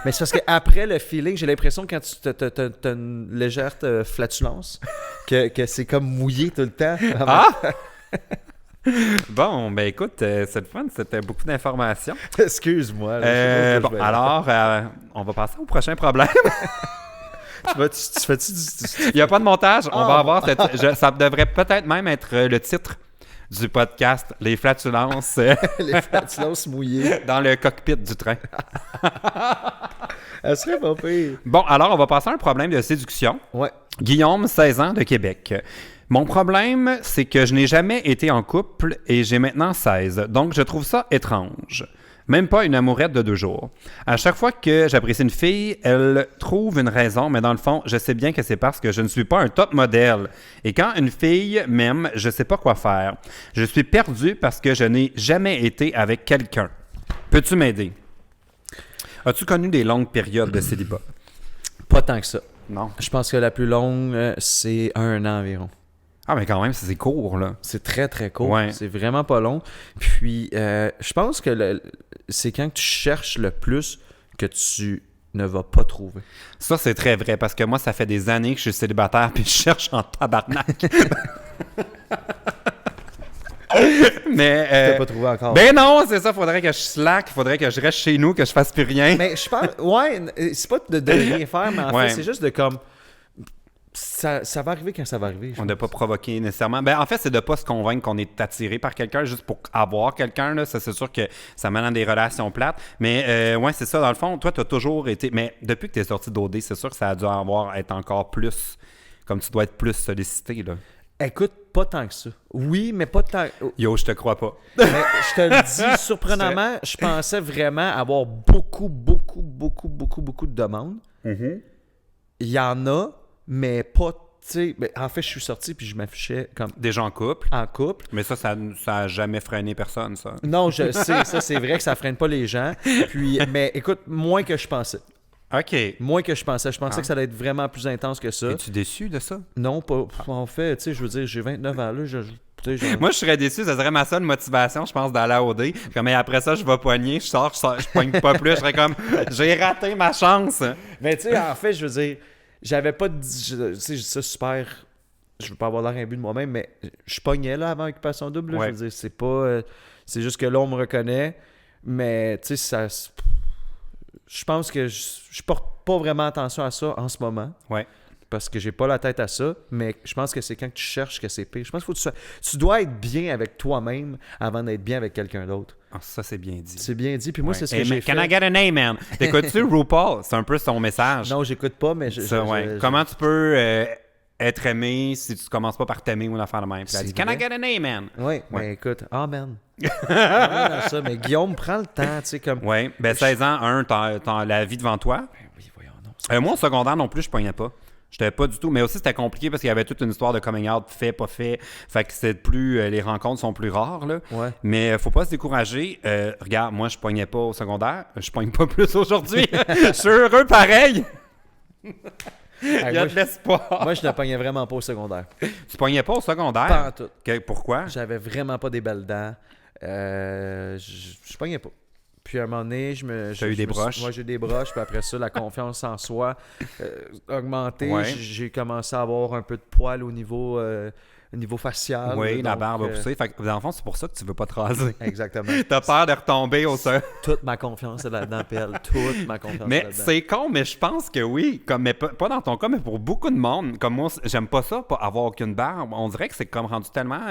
S1: Mais c'est parce qu'après le feeling, j'ai l'impression que quand tu t'as une légère flatulence, que c'est comme mouillé tout le temps.
S2: Ah! Bon, ben écoute, c'est le fun, c'était beaucoup d'informations.
S1: Excuse-moi. là, je sais pas où je vais.
S2: Alors, on va passer au prochain problème.
S1: Tu fais-tu
S2: Il n'y a pas de montage, on
S1: Ah.
S2: va avoir ça devrait peut-être même être le titre du podcast, les flatulences
S1: les flatulences mouillées?
S2: dans le cockpit du train.
S1: Elle serait pas pire.
S2: Bon, alors on va passer à un problème de séduction.
S1: Ouais.
S2: Guillaume, 16 ans, de Québec. Mon problème, c'est que je n'ai jamais été en couple et j'ai maintenant 16, donc je trouve ça étrange. Même pas une amourette de 2 jours. À chaque fois que j'apprécie une fille, elle trouve une raison, mais dans le fond, je sais bien que c'est parce que je ne suis pas un top modèle. Et quand une fille m'aime, je sais pas quoi faire. Je suis perdu parce que je n'ai jamais été avec quelqu'un. Peux-tu m'aider? As-tu connu des longues périodes de célibat?
S1: Pas tant que ça.
S2: Non.
S1: Je pense que la plus longue, c'est 1 an environ.
S2: Ah, mais quand même, c'est court, là.
S1: C'est très, très court.
S2: Ouais.
S1: C'est vraiment pas long. Puis, je pense que c'est quand tu cherches le plus que tu ne vas pas trouver.
S2: Ça, c'est très vrai, parce que moi, ça fait des années que je suis célibataire puis je cherche en tabarnak. Mais...
S1: Tu n'as pas trouvé encore.
S2: Ben non, c'est ça, faudrait que je slack, faudrait que je reste chez nous, que je fasse plus rien.
S1: Mais je pense... Ouais, c'est pas de rien faire, mais en
S2: Ouais.
S1: fait, c'est juste de comme... Ça va arriver quand ça va arriver.
S2: On ne pas provoquer nécessairement. Ben, en fait, c'est de ne pas se convaincre qu'on est attiré par quelqu'un juste pour avoir quelqu'un. Là. Ça, c'est sûr que ça mène à des relations plates. Mais ouais, c'est ça. Dans le fond, toi, tu as toujours été. Mais depuis que tu es sorti d'OD, c'est sûr que ça a dû être encore plus. Comme tu dois être plus sollicité. Là.
S1: Écoute, pas tant que ça. Oui, mais pas tant...
S2: Yo, je te crois pas.
S1: Mais je te le dis, surprenamment, je pensais vraiment avoir beaucoup de demandes.
S2: Mm-hmm.
S1: Il y en a, mais pas... tu sais, en fait, je suis sorti puis je m'affichais comme
S2: Déjà en couple.
S1: en couple.
S2: Mais ça a jamais freiné personne, ça.
S1: Non, je sais, ça c'est vrai que ça freine pas les gens. Puis, mais écoute, moins que je pensais.
S2: OK.
S1: Moins que je pensais. Je pensais que ça allait être vraiment plus intense que ça.
S2: Es-tu déçu de ça?
S1: Non, pas. En fait, tu sais, je veux dire, j'ai 29 ans là. Tu sais, genre-
S2: Moi, je serais déçu. Ça serait ma seule motivation, je pense, d'aller à OD. Comme, mais après ça, je vais pogner. Je sors, je pogne pas plus. Je serais comme, j'ai raté ma chance.
S1: Mais tu sais, en fait, je veux dire, j'avais pas. Tu sais, je dis ça super. Je veux pas avoir l'air imbu de moi-même, mais je pognais là avant Occupation Double. Là,
S2: Ouais.
S1: Je veux dire, c'est pas. C'est juste que là, on me reconnaît. Mais tu sais, ça. Je pense que je porte pas vraiment attention à ça en ce moment.
S2: Ouais.
S1: Parce que j'ai pas la tête à ça, mais je pense que c'est quand tu cherches que c'est pire. Je pense qu'il faut que tu dois être bien avec toi-même avant d'être bien avec quelqu'un d'autre.
S2: Ah, ça, c'est bien dit.
S1: C'est bien dit. Puis moi,
S2: Ouais.
S1: c'est ce que
S2: Hey,
S1: j'ai
S2: Can
S1: fait.
S2: I get an amen? T'écoutes-tu RuPaul? C'est un peu son message.
S1: Non, j'écoute pas, mais
S2: Ça, ouais. Comment tu peux être aimé si tu commences pas par t'aimer ou une affaire de même? Puis elle
S1: C'est
S2: dit, Can I
S1: vrai.
S2: get an amen?
S1: Oui,
S2: Ouais.
S1: mais écoute, amen. Amen à ça. Mais Guillaume, prends le temps, tu sais, comme...
S2: Ouais. Ben, 16 ans, t'as la vie devant toi.
S1: Ben oui, voyons donc.
S2: Moi, au secondaire non plus, je pognais pas. J'étais pas du tout. Mais aussi, c'était compliqué parce qu'il y avait toute une histoire de coming out, fait, pas fait. Fait que c'est plus. Les rencontres sont plus rares, là.
S1: Ouais.
S2: Mais faut pas se décourager. Regarde, moi, je pognais pas au secondaire. Je pogne pas plus aujourd'hui. Je suis heureux pareil. Il y a
S1: moi,
S2: de l'espoir.
S1: Moi, je ne pognais vraiment pas au secondaire.
S2: Tu pognais pas au secondaire?
S1: Pas en tout.
S2: Pourquoi?
S1: J'avais vraiment pas des belles dents. Je pognais pas. Puis à un moment donné,
S2: T'as eu des broches?
S1: Moi, j'ai eu des broches. Puis après ça, la confiance en soi a augmenté.
S2: Ouais.
S1: J'ai commencé à avoir un peu de poil au niveau facial.
S2: Oui, la
S1: donc,
S2: barbe a poussé. Fait que, dans le fond, c'est pour ça que tu veux pas te raser.
S1: Exactement.
S2: T'as peur de retomber au sol.
S1: Toute ma confiance est là-dedans, PL. Toute ma confiance est
S2: Mais
S1: là-dedans.
S2: c'est con, mais je pense que oui. Comme, mais pas dans ton cas, mais pour beaucoup de monde. Comme moi, j'aime pas ça, pas avoir aucune barbe. On dirait que c'est comme rendu tellement...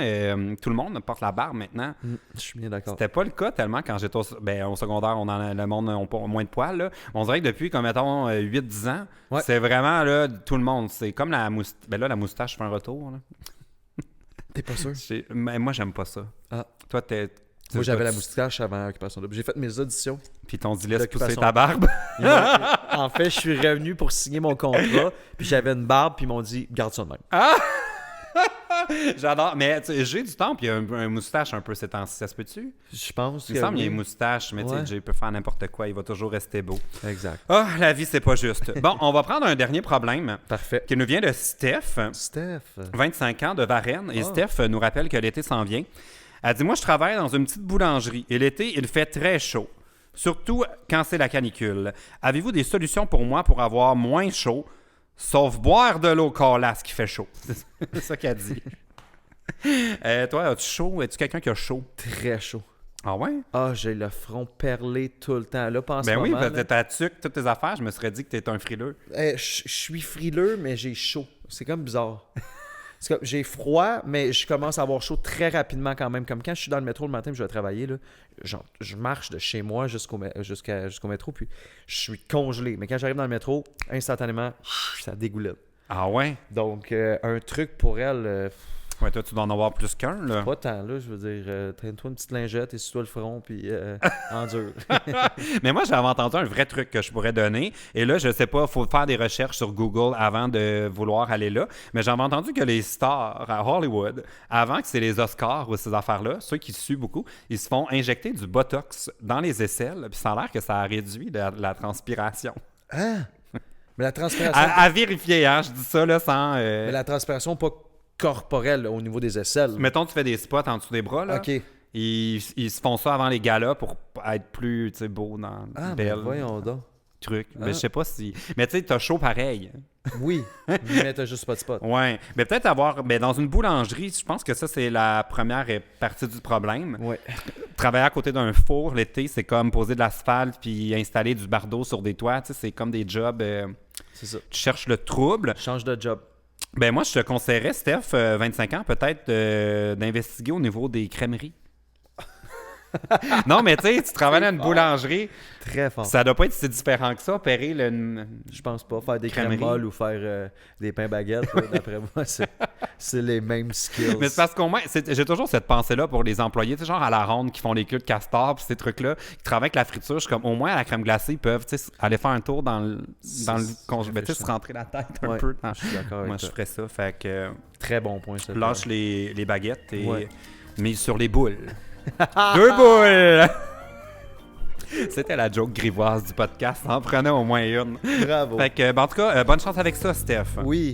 S2: tout le monde porte la barbe maintenant.
S1: Je suis bien d'accord.
S2: C'était pas le cas tellement quand j'étais au secondaire, le monde a moins de poils. Là. On dirait que depuis, comme mettons, 8-10 ans,
S1: Ouais.
S2: c'est vraiment là, tout le monde. C'est comme la moustache. Ben là, la moustache fait un retour. Là.
S1: T'es pas sûr?
S2: Mais moi, j'aime pas ça.
S1: Ah.
S2: Toi,
S1: Moi, j'avais la moustache avant Occupation Double. J'ai fait mes auditions.
S2: Puis ton dit laisse pousser
S1: d'Occupation
S2: ta barbe.
S1: En fait, je suis revenu pour signer mon contrat, puis j'avais une barbe, puis ils m'ont dit « Garde ça de même. »
S2: J'adore. Mais j'ai du temps, puis il y a un moustache un peu ces temps-ci. Ça se peut-tu?
S1: Je pense
S2: Il me semble qu'il y a une moustache, mais tu sais,
S1: Ouais.
S2: Jay peut faire n'importe quoi. Il va toujours rester beau.
S1: Exact.
S2: Ah, la vie, c'est pas juste. Bon, on va prendre un dernier problème
S1: Parfait.
S2: qui nous vient de Steph.
S1: Steph.
S2: 25 ans de Varennes. Et
S1: Ah.
S2: Steph nous rappelle que l'été s'en vient. Elle dit, moi, je travaille dans une petite boulangerie et l'été, il fait très chaud. Surtout quand c'est la canicule. Avez-vous des solutions pour moi pour avoir moins chaud, sauf boire de l'eau colasse qui fait chaud? C'est ça qu'elle dit. Toi, as-tu chaud? Es-tu quelqu'un qui a chaud?
S1: Très chaud.
S2: Ah ouais?
S1: Ah, j'ai le front perlé tout le temps. Là, pas en ce
S2: Ben oui,
S1: moment.
S2: parce que
S1: là.
S2: ta tuque, toutes tes affaires, je me serais dit que t'es un frileux.
S1: Je suis frileux, mais j'ai chaud. C'est comme bizarre. C'est comme, j'ai froid, mais je commence à avoir chaud très rapidement quand même. Comme quand je suis dans le métro le matin et je vais travailler, là, genre, je marche de chez moi jusqu'au métro, puis je suis congelé. Mais quand j'arrive dans le métro, instantanément, ça dégoulette.
S2: Ah ouais?
S1: Donc, un truc pour elle,
S2: Ouais, toi, tu dois en avoir plus qu'un, là.
S1: pas tant, là, je veux dire, traîne-toi une petite lingette, essuie-toi le front, puis endure.
S2: Mais moi, j'avais entendu un vrai truc que je pourrais donner. Et là, je sais pas, il faut faire des recherches sur Google avant de vouloir aller là. Mais j'avais entendu que les stars à Hollywood, avant que c'est les Oscars ou ces affaires-là, ceux qui suent beaucoup, ils se font injecter du Botox dans les aisselles. Puis ça a l'air que ça a réduit la transpiration.
S1: Hein? Mais la transpiration...
S2: À vérifier, hein, je dis ça là sans...
S1: Mais la transpiration pas corporelle là, au niveau des aisselles.
S2: Mettons, tu fais des spots en dessous des bras, là.
S1: OK.
S2: Ils se font ça avant les galas pour être plus, tu sais, beau dans
S1: Ah,
S2: belle
S1: ben voyons donc.
S2: truc.
S1: Ah.
S2: Mais je sais pas si... Mais tu sais, t'as chaud pareil.
S1: Oui, mais t'as juste pas de spot.
S2: Ouais, mais peut-être avoir... Mais dans une boulangerie, je pense que ça, c'est la première partie du problème.
S1: Ouais.
S2: Travailler à côté d'un four l'été, c'est comme poser de l'asphalte puis installer du bardeau sur des toits. Tu sais, c'est comme des jobs...
S1: C'est ça.
S2: tu cherches le trouble.
S1: Change de job.
S2: Ben moi, je te conseillerais, Steph, 25 ans, peut-être d'investiguer au niveau des crèmeries. Non, mais tu sais, tu travailles dans une boulangerie,
S1: Très fort.
S2: ça doit pas être si différent que ça, opérer le...
S1: Je pense pas. Faire des
S2: Crèmerie.
S1: crèmes molles ou faire des pains baguettes, là, d'après moi, c'est les mêmes skills.
S2: Mais c'est parce qu'au moins, j'ai toujours cette pensée-là pour les employés, tu sais, genre à la ronde, qui font les queues de castor, pis ces trucs-là, qui travaillent avec la friture, je suis comme, au moins à la crème glacée, ils peuvent, tu sais, aller faire un tour dans le congé, tu sais, se rentrer la tête un
S1: Ouais,
S2: peu.
S1: je suis d'accord avec
S2: Moi, je
S1: toi.
S2: ferais ça, fait que
S1: Très bon point, ça.
S2: lâche les baguettes et
S1: Ouais.
S2: mise sur les boules. 2 boules! C'était la joke grivoise du podcast, en prenait au moins une.
S1: Bravo.
S2: Fait que, ben, en tout cas, bonne chance avec ça, Steph.
S1: Oui.